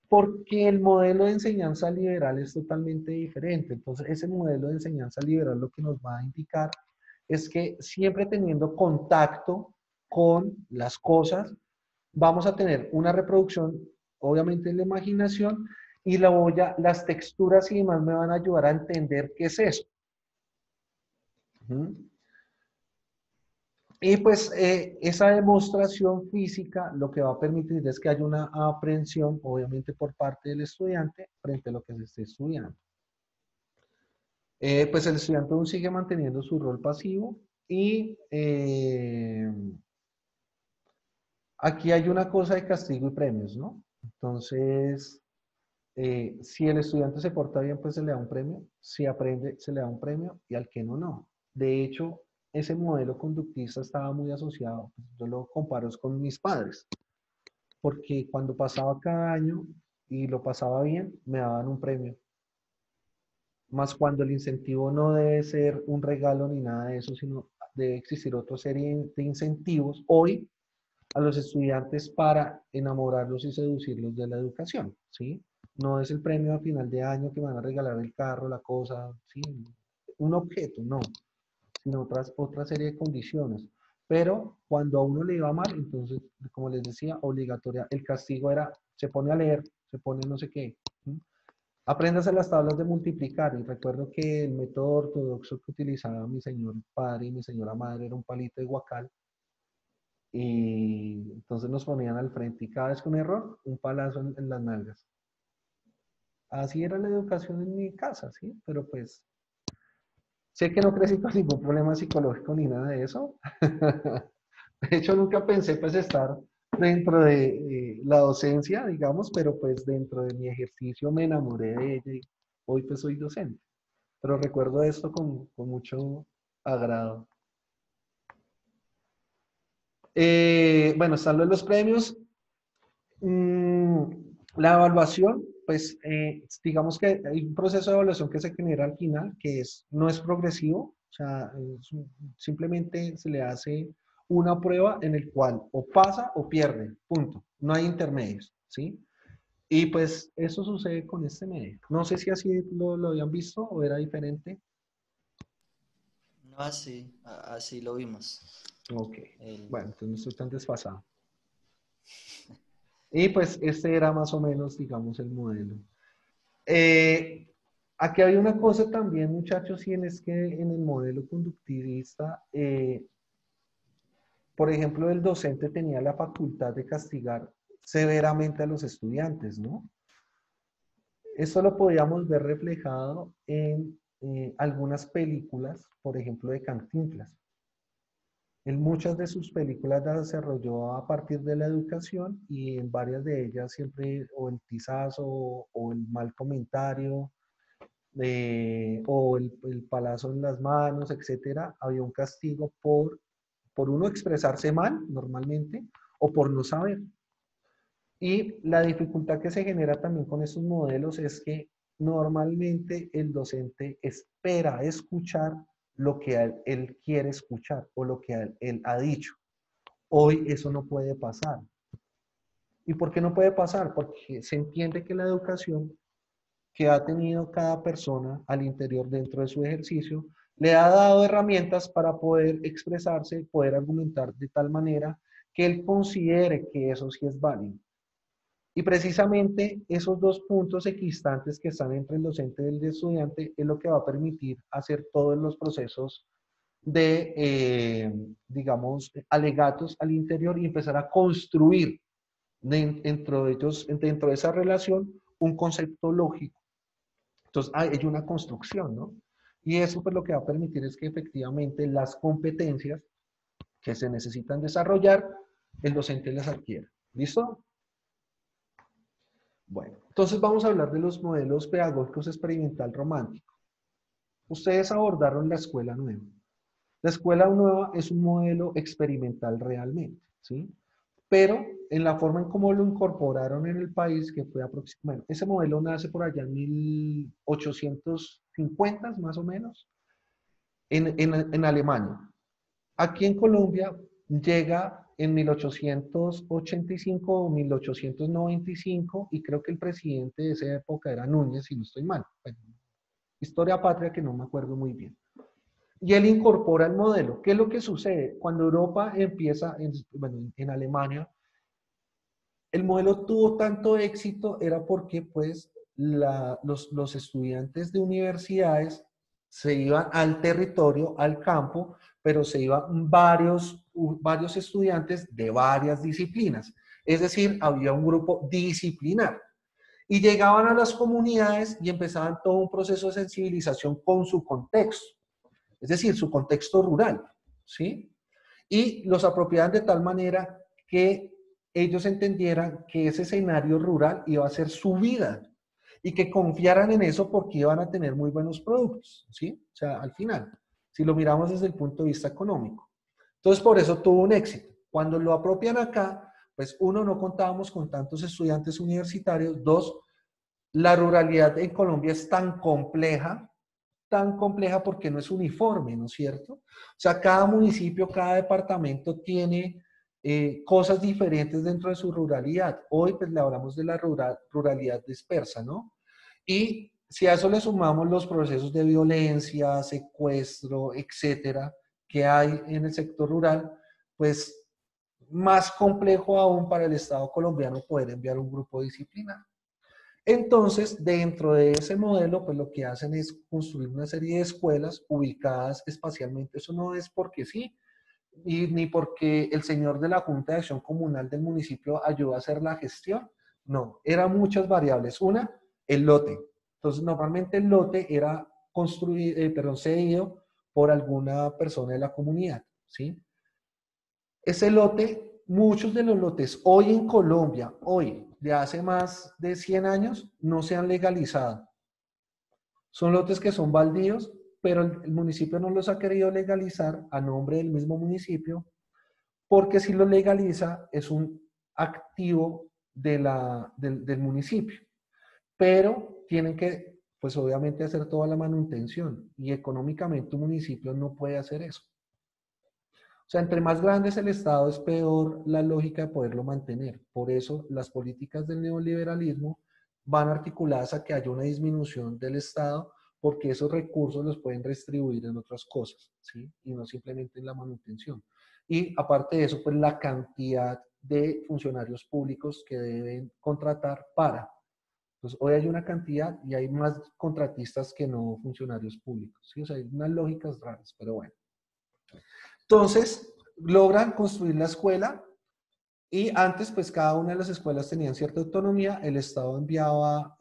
porque el modelo de enseñanza liberal es totalmente diferente. Entonces, ese modelo de enseñanza liberal lo que nos va a indicar es que siempre teniendo contacto con las cosas, vamos a tener una reproducción, obviamente en la imaginación, y las texturas y demás me van a ayudar a entender qué es eso. Y pues esa demostración física lo que va a permitir es que haya una aprehensión, obviamente por parte del estudiante, frente a lo que se esté estudiando. Pues el estudiante aún sigue manteniendo su rol pasivo y aquí hay una cosa de castigo y premios, ¿no? Entonces, si el estudiante se porta bien, pues se le da un premio. Si aprende, se le da un premio y al que no, no. De hecho, ese modelo conductista estaba muy asociado, yo lo comparo con mis padres, porque cuando pasaba cada año y lo pasaba bien, me daban un premio. Más cuando el incentivo no debe ser un regalo ni nada de eso, sino debe existir otra serie de incentivos hoy a los estudiantes para enamorarlos y seducirlos de la educación, ¿sí? No es el premio a final de año que me van a regalar el carro, la cosa, ¿sí? Un objeto, no, sino otra serie de condiciones. Pero cuando a uno le iba mal, entonces, como les decía, obligatoria, el castigo era, se pone a leer, se pone no sé qué. ¿Sí? Apréndase las tablas de multiplicar. Y recuerdo que el método ortodoxo que utilizaba mi señor padre y mi señora madre era un palito de guacal. Y entonces nos ponían al frente y cada vez con error, un palazo en las nalgas. Así era la educación en mi casa, ¿sí? Pero pues sé que no crecí con ningún problema psicológico ni nada de eso. De hecho, nunca pensé pues estar dentro de la docencia, digamos, pero pues dentro de mi ejercicio me enamoré de ella y hoy pues soy docente. Pero recuerdo esto con mucho agrado. Bueno, están los premios. La evaluación, pues digamos que hay un proceso de evaluación que se genera al final, que no es progresivo, o sea, simplemente se le hace una prueba en el cual o pasa o pierde, punto. No hay intermedios, ¿sí? Y pues eso sucede con este medio. No sé si así lo habían visto o era diferente. No, así lo vimos. Ok, El- bueno, entonces no estoy tan desfasado. Y pues este era más o menos, digamos, el modelo. Aquí hay una cosa también, muchachos, y es que en el modelo conductivista, por ejemplo, el docente tenía la facultad de castigar severamente a los estudiantes, ¿no? Esto lo podíamos ver reflejado en algunas películas, por ejemplo, de Cantinflas. En muchas de sus películas las desarrolló a partir de la educación y en varias de ellas siempre o el tizazo o el mal comentario o el palazo en las manos, etcétera, había un castigo por uno expresarse mal normalmente o por no saber. Y la dificultad que se genera también con estos modelos es que normalmente el docente espera escuchar lo que él quiere escuchar o lo que él ha dicho. Hoy eso no puede pasar. ¿Y por qué no puede pasar? Porque se entiende que la educación que ha tenido cada persona al interior dentro de su ejercicio, le ha dado herramientas para poder expresarse, poder argumentar de tal manera que él considere que eso sí es válido. Y precisamente esos dos puntos equidistantes que están entre el docente y el estudiante es lo que va a permitir hacer todos los procesos de, digamos, alegatos al interior y empezar a construir dentro de esa relación, un concepto lógico. Entonces, hay una construcción, ¿no? Y eso pues lo que va a permitir es que efectivamente las competencias que se necesitan desarrollar, el docente las adquiera. ¿Listo? Bueno, entonces vamos a hablar de los modelos pedagógicos experimental romántico. Ustedes abordaron la escuela nueva. La escuela nueva es un modelo experimental realmente, ¿sí? Pero en la forma en cómo lo incorporaron en el país, que fue aproximadamente, bueno, ese modelo nace por allá en 1850 más o menos, en Alemania. Aquí en Colombia llega en 1885 o 1895 y creo que el presidente de esa época era Núñez, si no estoy mal. Bueno, historia patria que no me acuerdo muy bien. Y él incorpora el modelo. ¿Qué es lo que sucede? Cuando Europa empieza, en Alemania, el modelo tuvo tanto éxito era porque pues los estudiantes de universidades se iban al territorio, al campo, pero se iban varios estudiantes de varias disciplinas. Es decir, había un grupo disciplinar. Y llegaban a las comunidades y empezaban todo un proceso de sensibilización con su contexto. Es decir, su contexto rural, ¿sí? Y los apropiaban de tal manera que ellos entendieran que ese escenario rural iba a ser su vida y que confiaran en eso porque iban a tener muy buenos productos, ¿sí? O sea, al final, si lo miramos desde el punto de vista económico. Entonces, por eso tuvo un éxito. Cuando lo apropian acá, pues uno, no contábamos con tantos estudiantes universitarios. Dos, la ruralidad en Colombia es tan compleja porque no es uniforme, ¿no es cierto? O sea, cada municipio, cada departamento tiene cosas diferentes dentro de su ruralidad. Hoy pues le hablamos de la ruralidad dispersa, ¿no? Y si a eso le sumamos los procesos de violencia, secuestro, etcétera, que hay en el sector rural, pues más complejo aún para el Estado colombiano poder enviar un grupo disciplinar. Entonces, dentro de ese modelo, pues lo que hacen es construir una serie de escuelas ubicadas espacialmente. Eso no es porque sí, ni porque el señor de la Junta de Acción Comunal del municipio ayudó a hacer la gestión. No, eran muchas variables. Una, el lote. Entonces, normalmente el lote era cedido por alguna persona de la comunidad, ¿sí? Ese lote, muchos de los lotes hoy en Colombia, hoy, de hace más de 100 años, no se han legalizado. Son lotes que son baldíos, pero el municipio no los ha querido legalizar a nombre del mismo municipio, porque si lo legaliza es un activo del municipio. Pero tienen que, pues obviamente, hacer toda la manutención y económicamente un municipio no puede hacer eso. O sea, entre más grande es el Estado, es peor la lógica de poderlo mantener. Por eso las políticas del neoliberalismo van articuladas a que haya una disminución del Estado, porque esos recursos los pueden redistribuir en otras cosas, ¿sí? Y no simplemente en la manutención. Y aparte de eso, pues la cantidad de funcionarios públicos que deben contratar para. Entonces, hoy hay una cantidad y hay más contratistas que no funcionarios públicos, ¿sí? O sea, hay unas lógicas raras, pero bueno. Entonces, logran construir la escuela y antes, pues cada una de las escuelas tenían cierta autonomía. El Estado enviaba,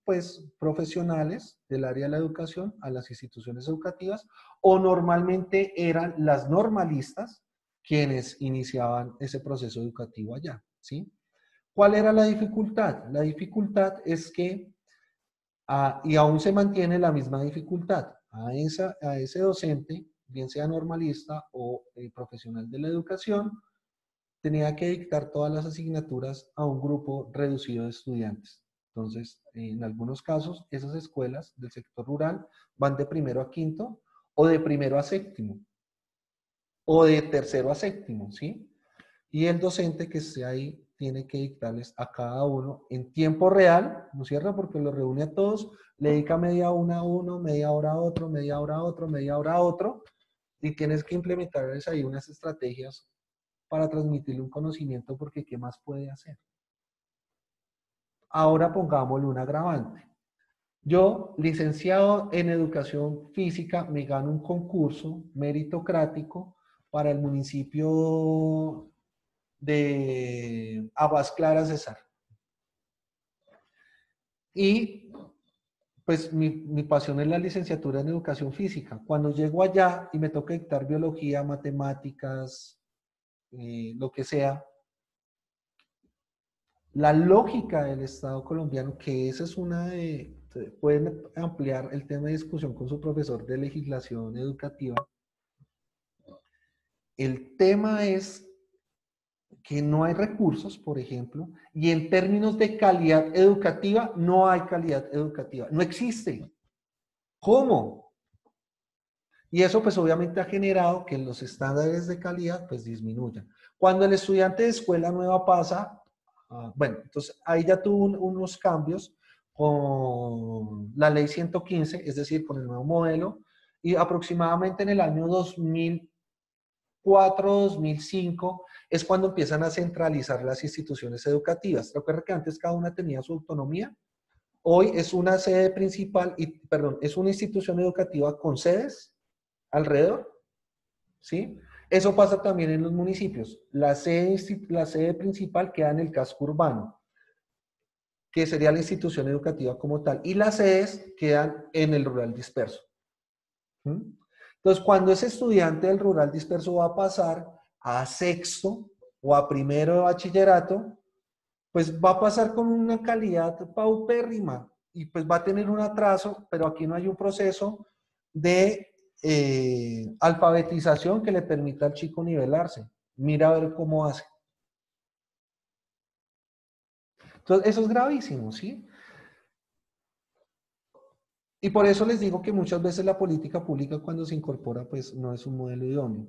pues, profesionales del área de la educación a las instituciones educativas o normalmente eran las normalistas quienes iniciaban ese proceso educativo allá, ¿sí? ¿Cuál era la dificultad? La dificultad es que, y aún se mantiene la misma dificultad, a ese docente, bien sea normalista o profesional de la educación, tenía que dictar todas las asignaturas a un grupo reducido de estudiantes. Entonces, en algunos casos, esas escuelas del sector rural van de primero a quinto, o de primero a séptimo, o de tercero a séptimo, ¿sí? Y el docente que esté ahí tiene que dictarles a cada uno en tiempo real, ¿no es cierto? Porque lo reúne a todos, le dedica media hora a uno, media hora a otro, media hora a otro, media hora a otro, y tienes que implementarles ahí unas estrategias para transmitirle un conocimiento, porque ¿qué más puede hacer? Ahora pongámosle un agravante. Yo, licenciado en educación física, me gano un concurso meritocrático para el municipio de Aguas Claras, Cesar. Y pues mi pasión es la licenciatura en educación física. Cuando llego allá y me toca dictar biología, matemáticas, lo que sea, la lógica del Estado colombiano, que esa es una de, pueden ampliar el tema de discusión con su profesor de legislación educativa. El tema es que no hay recursos, por ejemplo, y en términos de calidad educativa, no hay calidad educativa, no existe. ¿Cómo? Y eso pues obviamente ha generado que los estándares de calidad pues disminuyan. Cuando el estudiante de escuela nueva pasa, bueno, entonces ahí ya tuvo unos cambios con la ley 115, es decir, con el nuevo modelo, y aproximadamente en el año 2004, 2005 es cuando empiezan a centralizar las instituciones educativas. Recuerda que antes cada una tenía su autonomía. Hoy es una sede principal, perdón, es una institución educativa con sedes alrededor, ¿sí? Eso pasa también en los municipios. La sede principal queda en el casco urbano, que sería la institución educativa como tal, y las sedes quedan en el rural disperso. ¿Mm? Entonces, cuando ese estudiante del rural disperso va a pasar a sexto o a primero de bachillerato, pues va a pasar con una calidad paupérrima y pues va a tener un atraso, pero aquí no hay un proceso de alfabetización que le permita al chico nivelarse. Mira a ver cómo hace. Entonces, eso es gravísimo, ¿sí? Y por eso les digo que muchas veces la política pública cuando se incorpora, pues no es un modelo idóneo.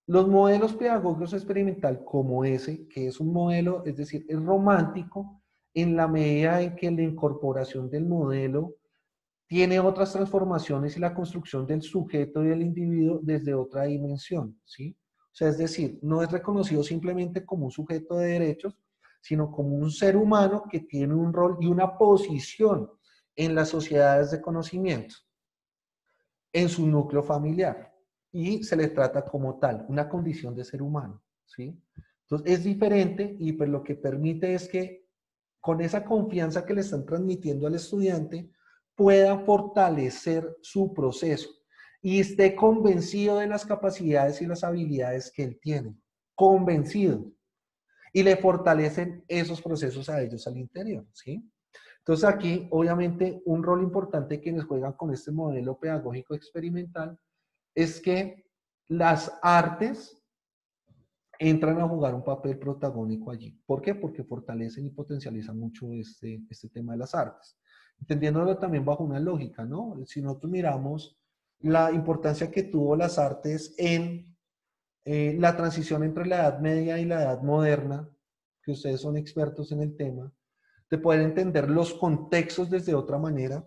Los modelos pedagógicos experimental como ese, que es un modelo, es decir, es romántico en la medida en que la incorporación del modelo tiene otras transformaciones y la construcción del sujeto y del individuo desde otra dimensión, ¿sí? O sea, es decir, no es reconocido simplemente como un sujeto de derechos, sino como un ser humano que tiene un rol y una posición en las sociedades de conocimiento, en su núcleo familiar, y se le trata como tal, una condición de ser humano, ¿sí? Entonces, es diferente y pues lo que permite es que con esa confianza que le están transmitiendo al estudiante, pueda fortalecer su proceso y esté convencido de las capacidades y las habilidades que él tiene, convencido, y le fortalecen esos procesos a ellos al interior, ¿sí? Entonces aquí, obviamente, un rol importante que nos juegan con este modelo pedagógico experimental es que las artes entran a jugar un papel protagónico allí. ¿Por qué? Porque fortalecen y potencializan mucho este tema de las artes. Entendiéndolo también bajo una lógica, ¿no? Si nosotros miramos la importancia que tuvo las artes en la transición entre la Edad Media y la Edad Moderna, que ustedes son expertos en el tema, de poder entender los contextos desde otra manera,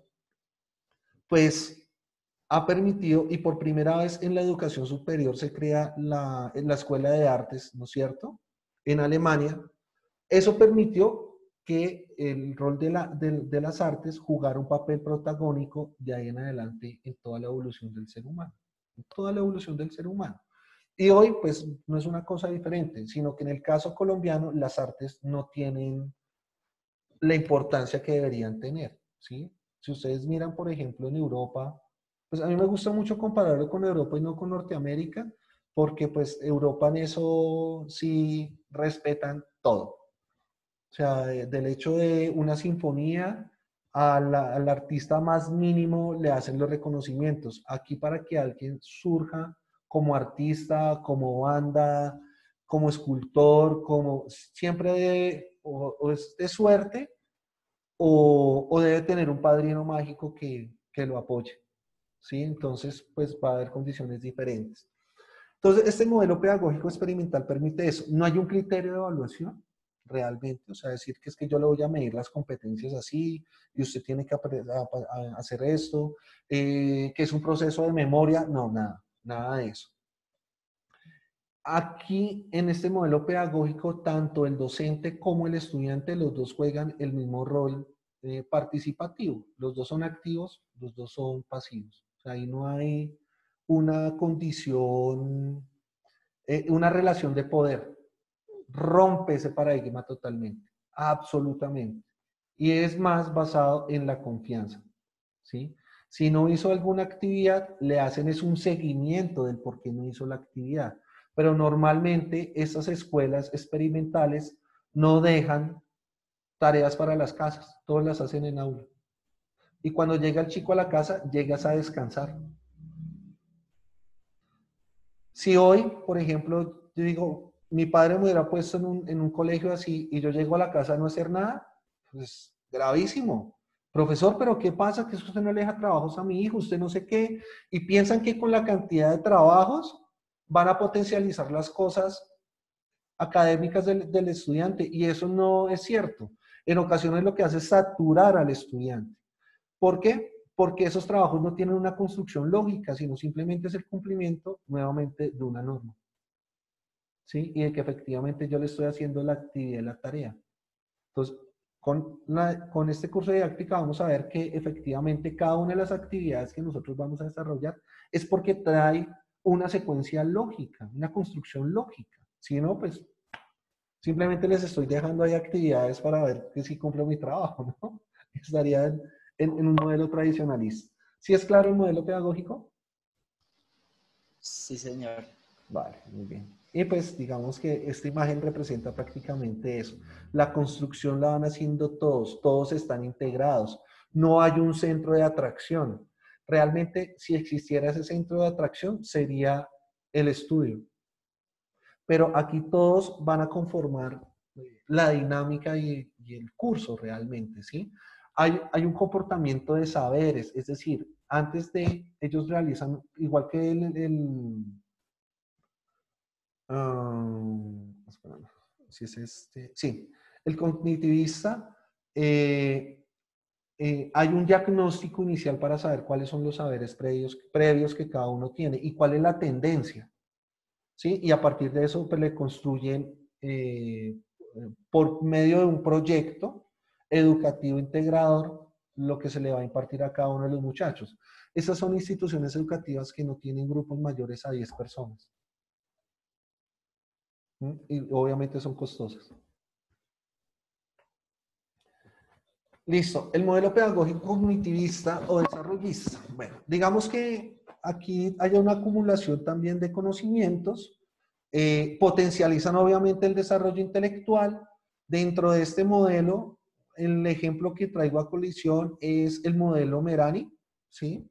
pues ha permitido, y por primera vez en la educación superior se crea la Escuela de Artes, ¿no es cierto? En Alemania. Eso permitió que el rol de las artes jugara un papel protagónico de ahí en adelante en toda la evolución del ser humano. En toda la evolución del ser humano. Y hoy, pues, no es una cosa diferente, sino que en el caso colombiano, las artes no tienen la importancia que deberían tener, ¿sí? Si ustedes miran, por ejemplo, en Europa, pues a mí me gusta mucho compararlo con Europa y no con Norteamérica, porque pues Europa en eso sí respetan todo. O sea, del hecho de una sinfonía al artista más mínimo le hacen los reconocimientos. Aquí para que alguien surja como artista, como banda, como escultor, como siempre o es de suerte o debe tener un padrino mágico que lo apoye, ¿sí? Entonces, pues va a haber condiciones diferentes. Entonces, este modelo pedagógico experimental permite eso. No hay un criterio de evaluación, realmente. O sea, decir que es que yo le voy a medir las competencias así y usted tiene que hacer esto, que es un proceso de memoria. No, nada de eso. Aquí, en este modelo pedagógico, tanto el docente como el estudiante, los dos juegan el mismo rol participativo. Los dos son activos, los dos son pasivos. O sea, ahí no hay una condición, una relación de poder. Rompe ese paradigma totalmente, absolutamente. Y es más basado en la confianza, ¿sí? Si no hizo alguna actividad, le hacen es un seguimiento del por qué no hizo la actividad. Pero normalmente estas escuelas experimentales no dejan tareas para las casas, todas las hacen en aula. Y cuando llega el chico a la casa, llegas a descansar. Si hoy, por ejemplo, yo digo, mi padre me hubiera puesto en un colegio así y yo llego a la casa a no hacer nada, pues gravísimo. Profesor, pero ¿qué pasa? Que usted no le deja trabajos a mi hijo, usted no sé qué. Y piensan que con la cantidad de trabajos van a potencializar las cosas académicas del estudiante. Y eso no es cierto. En ocasiones lo que hace es saturar al estudiante. ¿Por qué? Porque esos trabajos no tienen una construcción lógica, sino simplemente es el cumplimiento nuevamente de una norma. ¿Sí? Y de que efectivamente yo le estoy haciendo la actividad y la tarea. Entonces, con este curso de didáctica vamos a ver que efectivamente cada una de las actividades que nosotros vamos a desarrollar es porque trae una secuencia lógica, una construcción lógica. Si no, pues simplemente les estoy dejando ahí actividades para ver que sí cumplo mi trabajo, ¿no? Estaría en un modelo tradicionalista. ¿Sí es claro el modelo pedagógico? Sí, señor. Vale, muy bien. Y pues digamos que esta imagen representa prácticamente eso. La construcción la van haciendo todos, todos están integrados. No hay un centro de atracción. Realmente, si existiera ese centro de atracción, sería el estudio. Pero aquí todos van a conformar la dinámica y el curso realmente, ¿sí? Hay un comportamiento de saberes, es decir, antes de ellos realizan, igual que espérame, si es este, sí, el cognitivista, hay un diagnóstico inicial para saber cuáles son los saberes previos que cada uno tiene y cuál es la tendencia, ¿sí? Y a partir de eso pues, le construyen por medio de un proyecto educativo integrador lo que se le va a impartir a cada uno de los muchachos. Estas son instituciones educativas que no tienen grupos mayores a 10 personas. Y obviamente son costosas. Listo, el modelo pedagógico cognitivista o desarrollista. Bueno, digamos que aquí hay una acumulación también de conocimientos, potencializan obviamente el desarrollo intelectual. Dentro de este modelo, el ejemplo que traigo a colisión es el modelo Merani, ¿sí?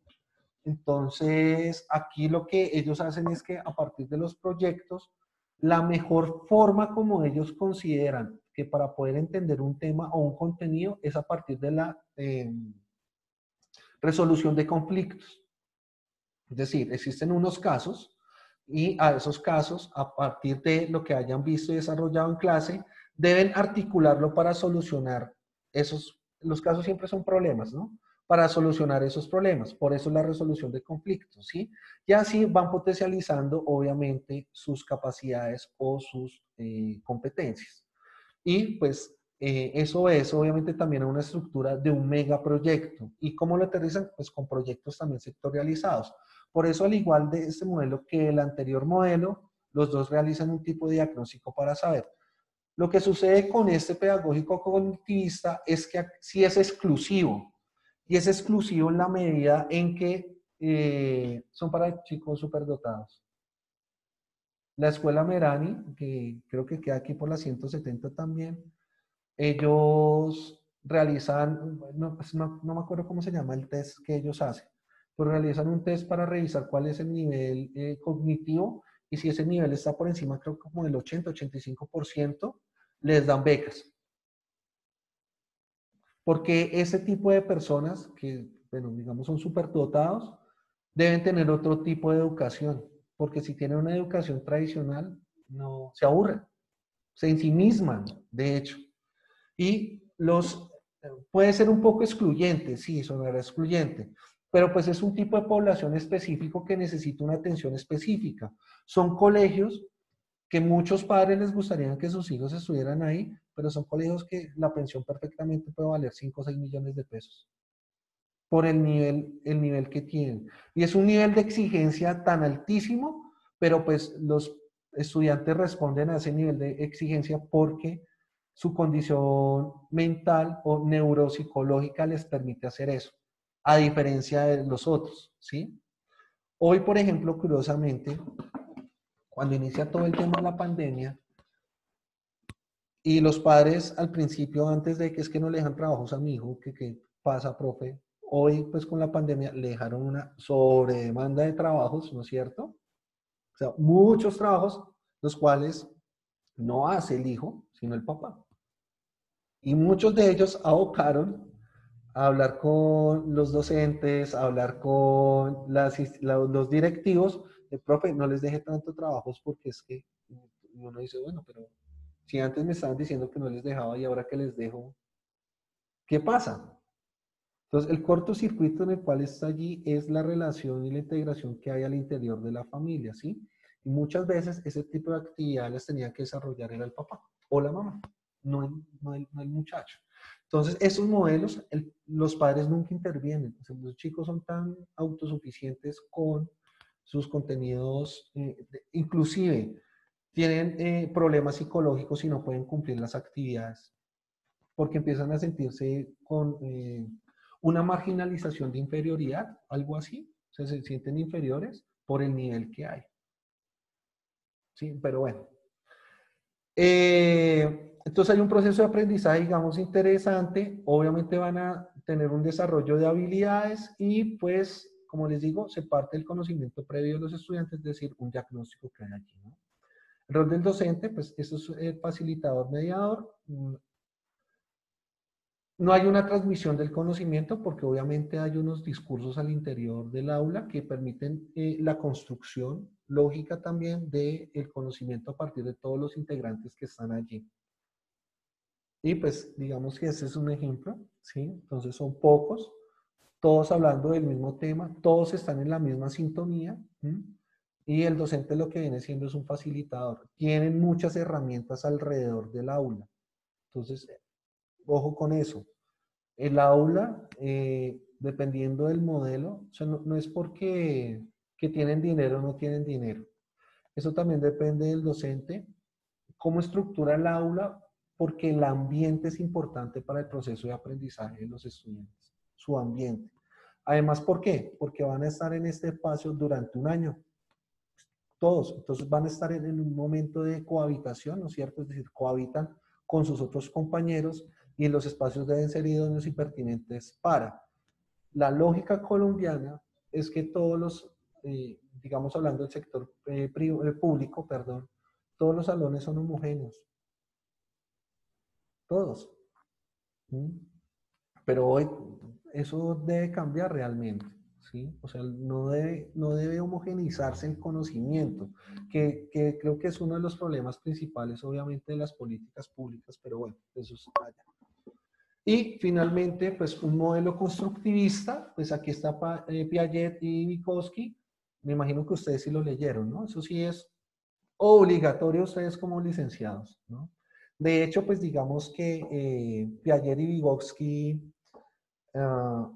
Entonces, aquí lo que ellos hacen es que a partir de los proyectos, la mejor forma como ellos consideran que para poder entender un tema o un contenido es a partir de la resolución de conflictos. Es decir, existen unos casos y a esos casos, a partir de lo que hayan visto y desarrollado en clase, deben articularlo para solucionar esos, los casos siempre son problemas, ¿no? Para solucionar esos problemas. Por eso la resolución de conflictos, ¿sí? Y así van potencializando, obviamente, sus capacidades o sus competencias. Y pues eso es obviamente también una estructura de un megaproyecto. ¿Y cómo lo aterrizan? Pues con proyectos también sectorializados. Por eso, al igual de este modelo que el anterior modelo, los dos realizan un tipo de diagnóstico para saber. Lo que sucede con este pedagógico cognitivista es que sí es exclusivo. Y es exclusivo en la medida en que son para chicos superdotados. La escuela Merani, que creo que queda aquí por la 170 también, ellos realizan, no me acuerdo cómo se llama el test que ellos hacen, pero realizan un test para revisar cuál es el nivel cognitivo y si ese nivel está por encima, creo que como del 80-85%, les dan becas. Porque ese tipo de personas que, bueno, digamos son superdotados, deben tener otro tipo de educación, porque si tienen una educación tradicional, no se aburren. se ensimisman, de hecho. Y puede ser un poco excluyente, sí, sonará excluyente, pero pues es un tipo de población específico que necesita una atención específica. Son colegios que muchos padres les gustaría que sus hijos estuvieran ahí, pero son colegios que la pensión perfectamente puede valer 5 o 6 millones de pesos por el nivel que tienen. Y es un nivel de exigencia tan altísimo, pero pues los estudiantes responden a ese nivel de exigencia porque su condición mental o neuropsicológica les permite hacer eso, a diferencia de los otros, ¿sí? Hoy, por ejemplo, curiosamente, cuando inicia todo el tema de la pandemia, y los padres al principio, antes de que es que no le dejan trabajos a mi hijo, que pasa, profe, hoy pues con la pandemia le dejaron una sobredemanda de trabajos, ¿no es cierto? O sea, muchos trabajos, los cuales no hace el hijo, sino el papá. Y muchos de ellos abocaron a hablar con los docentes, a hablar con los directivos, de profe, no les deje tanto trabajos porque es que uno dice, bueno, pero si antes me estaban diciendo que no les dejaba y ahora que les dejo, ¿qué pasa? Entonces, el cortocircuito en el cual está allí es la relación y la integración que hay al interior de la familia, ¿sí? Y muchas veces ese tipo de actividades las tenía que desarrollar era el papá o la mamá, no el muchacho. Entonces, esos modelos, los padres nunca intervienen. O sea, los chicos son tan autosuficientes con sus contenidos, inclusive tienen problemas psicológicos y no pueden cumplir las actividades porque empiezan a sentirse con una marginalización de inferioridad, algo así. O sea, se sienten inferiores por el nivel que hay. Sí, pero bueno. Entonces hay un proceso de aprendizaje, digamos, interesante. Obviamente van a tener un desarrollo de habilidades y pues, como les digo, se parte del conocimiento previo de los estudiantes, es decir, un diagnóstico que hay aquí, ¿no? El rol del docente, pues, eso es el facilitador, mediador. No hay una transmisión del conocimiento porque obviamente hay unos discursos al interior del aula que permiten la construcción lógica también del conocimiento a partir de todos los integrantes que están allí. Y pues digamos que ese es un ejemplo, ¿sí? Entonces son pocos, todos hablando del mismo tema, todos están en la misma sintonía, ¿sí? Y el docente lo que viene siendo es un facilitador. Tienen muchas herramientas alrededor del aula. Entonces, ojo con eso. El aula, dependiendo del modelo, o sea, no es porque que tienen dinero o no tienen dinero. Eso también depende del docente, cómo estructura el aula, porque el ambiente es importante para el proceso de aprendizaje de los estudiantes, su ambiente. Además, ¿por qué? Porque van a estar en este espacio durante un año, todos. Entonces van a estar en un momento de cohabitación, ¿no es cierto? Es decir, cohabitan con sus otros compañeros y los espacios deben ser idóneos y pertinentes para. La lógica colombiana es que todos los, digamos hablando del sector público, perdón, todos los salones son homogéneos. Todos. ¿Mm? Pero hoy eso debe cambiar realmente. ¿Sí? O sea, no debe homogeneizarse el conocimiento, que creo que es uno de los problemas principales, obviamente, de las políticas públicas, pero bueno, eso es allá. Y finalmente, pues un modelo constructivista, pues aquí está Piaget y Vygotsky, me imagino que ustedes sí lo leyeron, ¿no? Eso sí es obligatorio ustedes como licenciados, ¿no? De hecho, pues digamos que Piaget y Vygotsky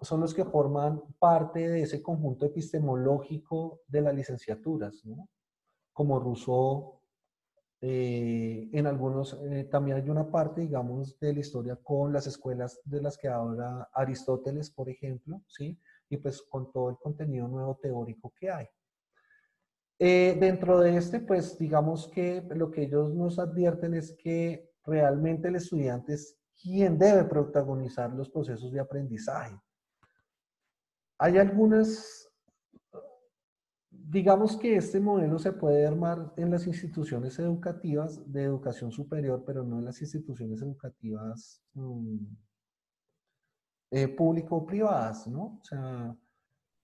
son los que forman parte de ese conjunto epistemológico de las licenciaturas, ¿no? Como Rousseau, en algunos, también hay una parte, digamos, de la historia con las escuelas de las que habla Aristóteles, por ejemplo, ¿sí? Y pues con todo el contenido nuevo teórico que hay. Dentro de este, pues digamos que lo que ellos nos advierten es que realmente el estudiante es quien debe protagonizar los procesos de aprendizaje. Hay algunas, digamos que este modelo se puede armar en las instituciones educativas de educación superior, pero no en las instituciones educativas público o privadas, ¿no? O sea,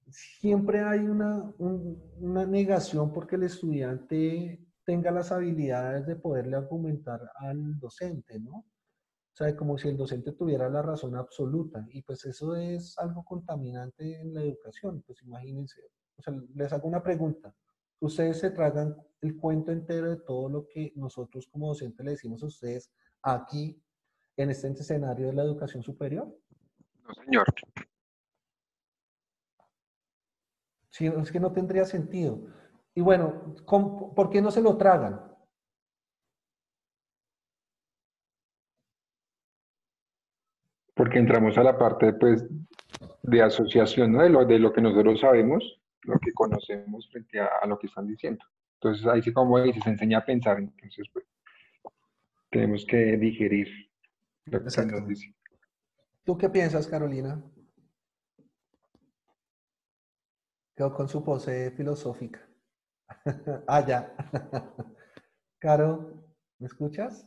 siempre hay una negación porque el estudiante tenga las habilidades de poderle argumentar al docente, ¿no? O sea, como si el docente tuviera la razón absoluta. Y pues eso es algo contaminante en la educación. Pues imagínense. O sea, les hago una pregunta. ¿Ustedes se tragan el cuento entero de todo lo que nosotros como docentes le decimos a ustedes aquí en este escenario de la educación superior? No, señor. Sí, es que no tendría sentido. Y bueno, ¿por qué no se lo tragan? Porque entramos a la parte, pues, de asociación, ¿no? De lo que nosotros sabemos, lo que conocemos frente a lo que están diciendo. Entonces, ahí sí, como dices, se enseña a pensar. Entonces, pues, tenemos que digerir lo que nos Exactamente. dicen. ¿Tú qué piensas, Carolina? Quedó con su pose filosófica. Ah, ya. Caro, ¿me escuchas?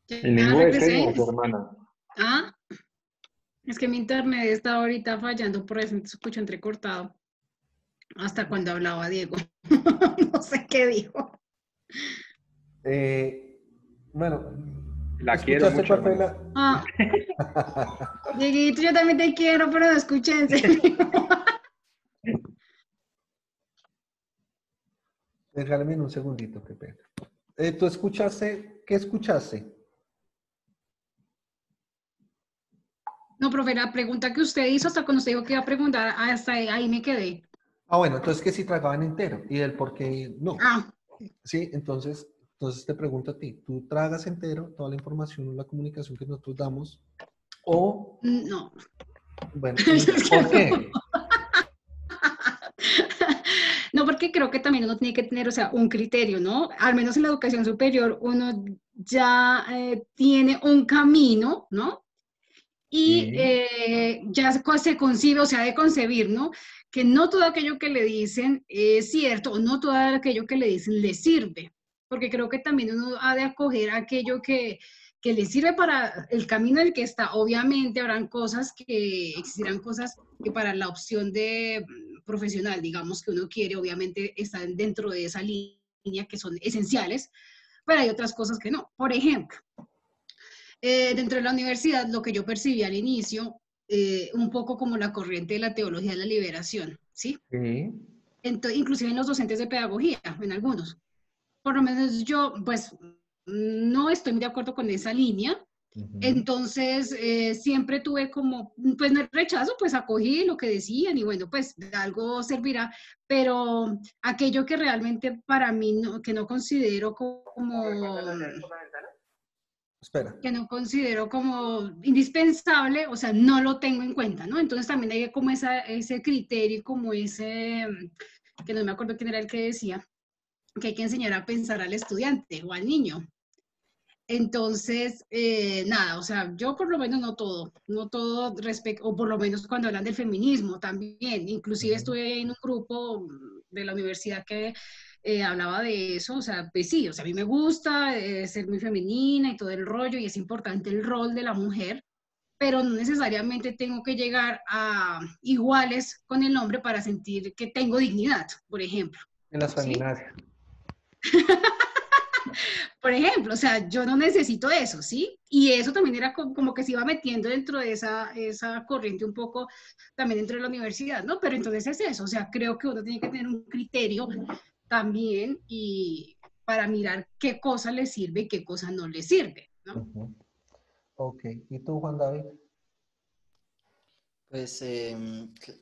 En Ya lengua de regresé. señas, hermana. Ah, es que mi internet está ahorita fallando, por eso se escucho entrecortado. Hasta cuando hablaba Diego. No sé qué dijo. Bueno, La quiero ¿escuchaste mucho, cuál fue hermana. la...? Ah, Dieguito, yo también te quiero, pero no escuché en serio. Déjame en un segundito, qué pena. ¿Tú escuchaste? ¿Qué escuchaste? No, profe, la pregunta que usted hizo hasta cuando usted dijo que iba a preguntar, hasta ahí me quedé. Ah, bueno, entonces que si tragaban entero y el por qué no. Ah, Sí, entonces te pregunto a ti, ¿tú tragas entero toda la información o la comunicación que nosotros damos? O, no. bueno, ¿por qué? No, porque creo que también uno tiene que tener, o sea, un criterio, ¿no? Al menos en la educación superior uno ya tiene un camino, ¿no? Y Sí. ya se concibe, o sea, de concebir, ¿no? Que no todo aquello que le dicen es cierto, o no todo aquello que le dicen le sirve, porque creo que también uno ha de acoger aquello que le sirve para el camino en el que está. Obviamente habrán cosas que, existirán cosas que para la opción de profesional, digamos, que uno quiere, obviamente están dentro de esa línea que son esenciales, pero hay otras cosas que no. Por ejemplo, dentro de la universidad, lo que yo percibí al inicio, un poco como la corriente de la teología de la liberación, ¿sí? Sí. Entonces, inclusive en los docentes de pedagogía, en algunos. Por lo menos yo, pues, no estoy muy de acuerdo con esa línea. Ujú. Entonces, siempre tuve como, pues, no rechazo, pues acogí lo que decían y bueno, pues, de algo servirá, pero aquello que realmente para mí, no, que no considero como Espera. que no considero como indispensable, o sea, no lo tengo en cuenta, ¿no? Entonces también hay como ese criterio, como ese, que no me acuerdo quién era el que decía, que hay que enseñar a pensar al estudiante o al niño. Entonces, nada, o sea, yo por lo menos no todo respecto, o por lo menos cuando hablan del feminismo también, inclusive Ujú. estuve en un grupo de la universidad que hablaba de eso, o sea, pues sí, o sea, a mí me gusta ser muy femenina y todo el rollo, y es importante el rol de la mujer, pero no necesariamente tengo que llegar a iguales con el hombre para sentir que tengo dignidad, por ejemplo, En las ¿sí? feminazis. Por ejemplo, o sea, yo no necesito eso, ¿sí? Y eso también era como que se iba metiendo dentro de esa corriente un poco también dentro de la universidad, ¿no? Pero entonces es eso, o sea, creo que uno tiene que tener un criterio también y para mirar qué cosa le sirve y qué cosa no le sirve, ¿no? Ujú. Ok. ¿Y tú, Juan David? Pues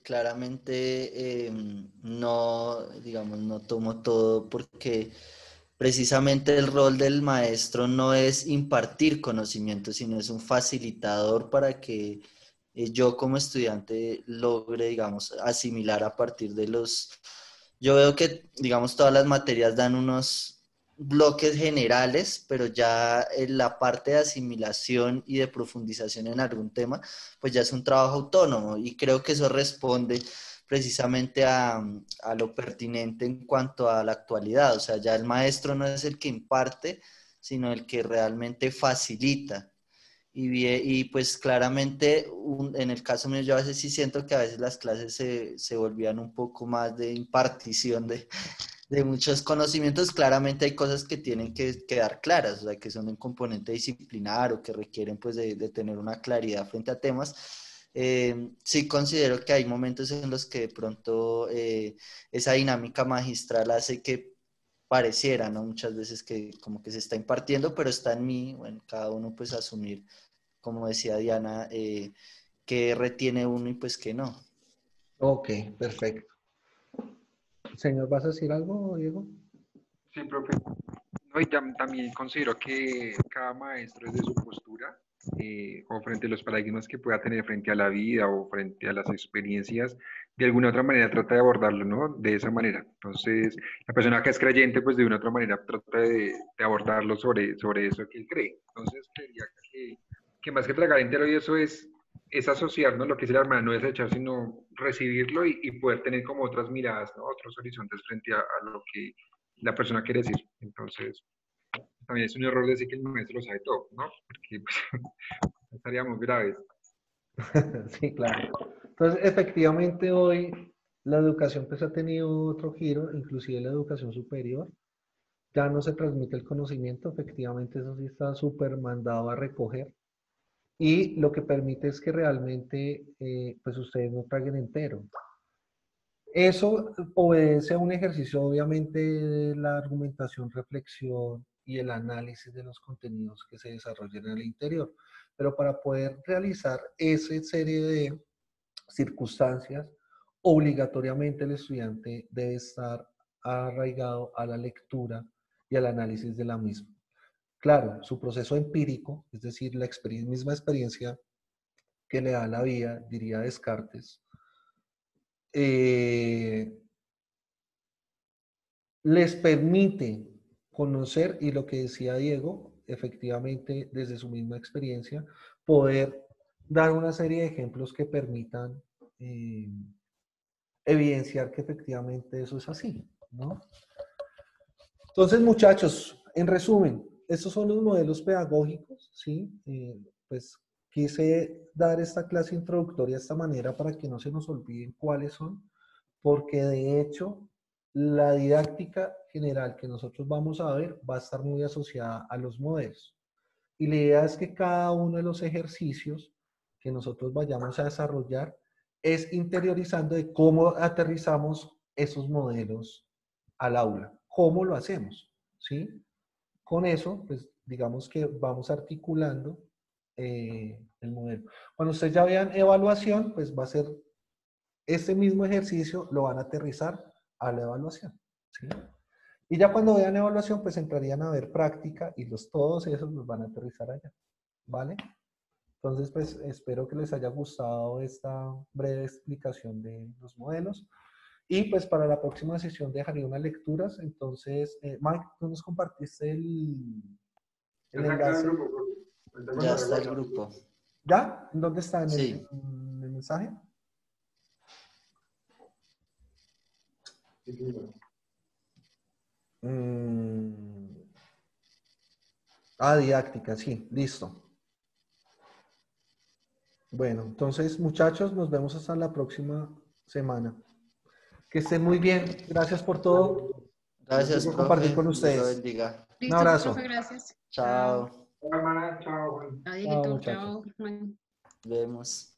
claramente no, digamos, no tomo todo porque precisamente el rol del maestro no es impartir conocimiento, sino es un facilitador para que yo como estudiante logre, digamos, asimilar a partir de los... Yo veo que, digamos, todas las materias dan unos bloques generales, pero ya en la parte de asimilación y de profundización en algún tema, pues ya es un trabajo autónomo y creo que eso responde precisamente a lo pertinente en cuanto a la actualidad. O sea, ya el maestro no es el que imparte, sino el que realmente facilita. Y pues claramente, en el caso mío, yo a veces sí siento que a veces las clases se volvían un poco más de impartición de muchos conocimientos. Claramente hay cosas que tienen que quedar claras, o sea, que son un componente disciplinar o que requieren pues de tener una claridad frente a temas. Sí considero que hay momentos en los que de pronto esa dinámica magistral hace que pareciera, ¿no? Muchas veces que como que se está impartiendo, pero está en mí, bueno, cada uno pues asumir, como decía Diana, que retiene uno y pues que no. Ok, perfecto. Señor, ¿vas a decir algo, Diego? Sí, profe. No, y también considero que cada maestro desde su postura o frente a los paradigmas que pueda tener frente a la vida o frente a las experiencias, de alguna otra manera trata de abordarlo, ¿no? De esa manera. Entonces, la persona que es creyente, pues de una otra manera trata de abordarlo sobre eso que él cree. Entonces, creería que más que tragar entero y eso es asociar, ¿no? Lo que es el hermano, no es echar, sino recibirlo y poder tener como otras miradas, ¿no? Otros horizontes frente a lo que la persona quiere decir. Entonces, también es un error decir que el maestro lo sabe todo, ¿no? Porque pues, estaríamos graves. Sí, claro. Entonces, efectivamente, hoy la educación pues ha tenido otro giro, inclusive la educación superior. Ya no se transmite el conocimiento, efectivamente eso sí está súper mandado a recoger. Y lo que permite es que realmente pues ustedes no traguen entero. Eso obedece a un ejercicio, obviamente, de la argumentación, reflexión y el análisis de los contenidos que se desarrollan en el interior. Pero para poder realizar esa serie de circunstancias, obligatoriamente el estudiante debe estar arraigado a la lectura y al análisis de la misma. Claro, su proceso empírico, es decir, la misma experiencia que le da la vida, diría Descartes, eh, les permite conocer, y lo que decía Diego, efectivamente, desde su misma experiencia, poder dar una serie de ejemplos que permitan evidenciar que efectivamente eso es así, ¿no? Entonces, muchachos, en resumen, estos son los modelos pedagógicos, ¿sí? Pues quise dar esta clase introductoria de esta manera para que no se nos olviden cuáles son, porque de hecho la didáctica general que nosotros vamos a ver va a estar muy asociada a los modelos. Y la idea es que cada uno de los ejercicios que nosotros vayamos a desarrollar es interiorizando de cómo aterrizamos esos modelos al aula. ¿Cómo lo hacemos? ¿Sí? Con eso, pues digamos que vamos articulando el modelo. Cuando ustedes ya vean evaluación, pues va a ser este mismo ejercicio, lo van a aterrizar a la evaluación. ¿Sí? Y ya cuando vean evaluación, pues entrarían a ver práctica y todos esos los van a aterrizar allá. ¿Vale? Entonces, pues espero que les haya gustado esta breve explicación de los modelos. Y pues para la próxima sesión dejaré unas lecturas. Entonces, Mike, tú nos compartiste el enlace. Ya está el grupo. ¿Ya? ¿Dónde está? Sí. ¿En el mensaje? Didáctica, sí, listo. Bueno, entonces, muchachos, nos vemos hasta la próxima semana. Que estén muy bien. Gracias por todo. Gracias, Por compartir profe. con Dios lo ustedes. bendiga. Un Listo, abrazo. profe, gracias. Chao. Chao, hermana, chao. Chao, Chao, Dieguito, muchachos. chao. Juan. Vemos.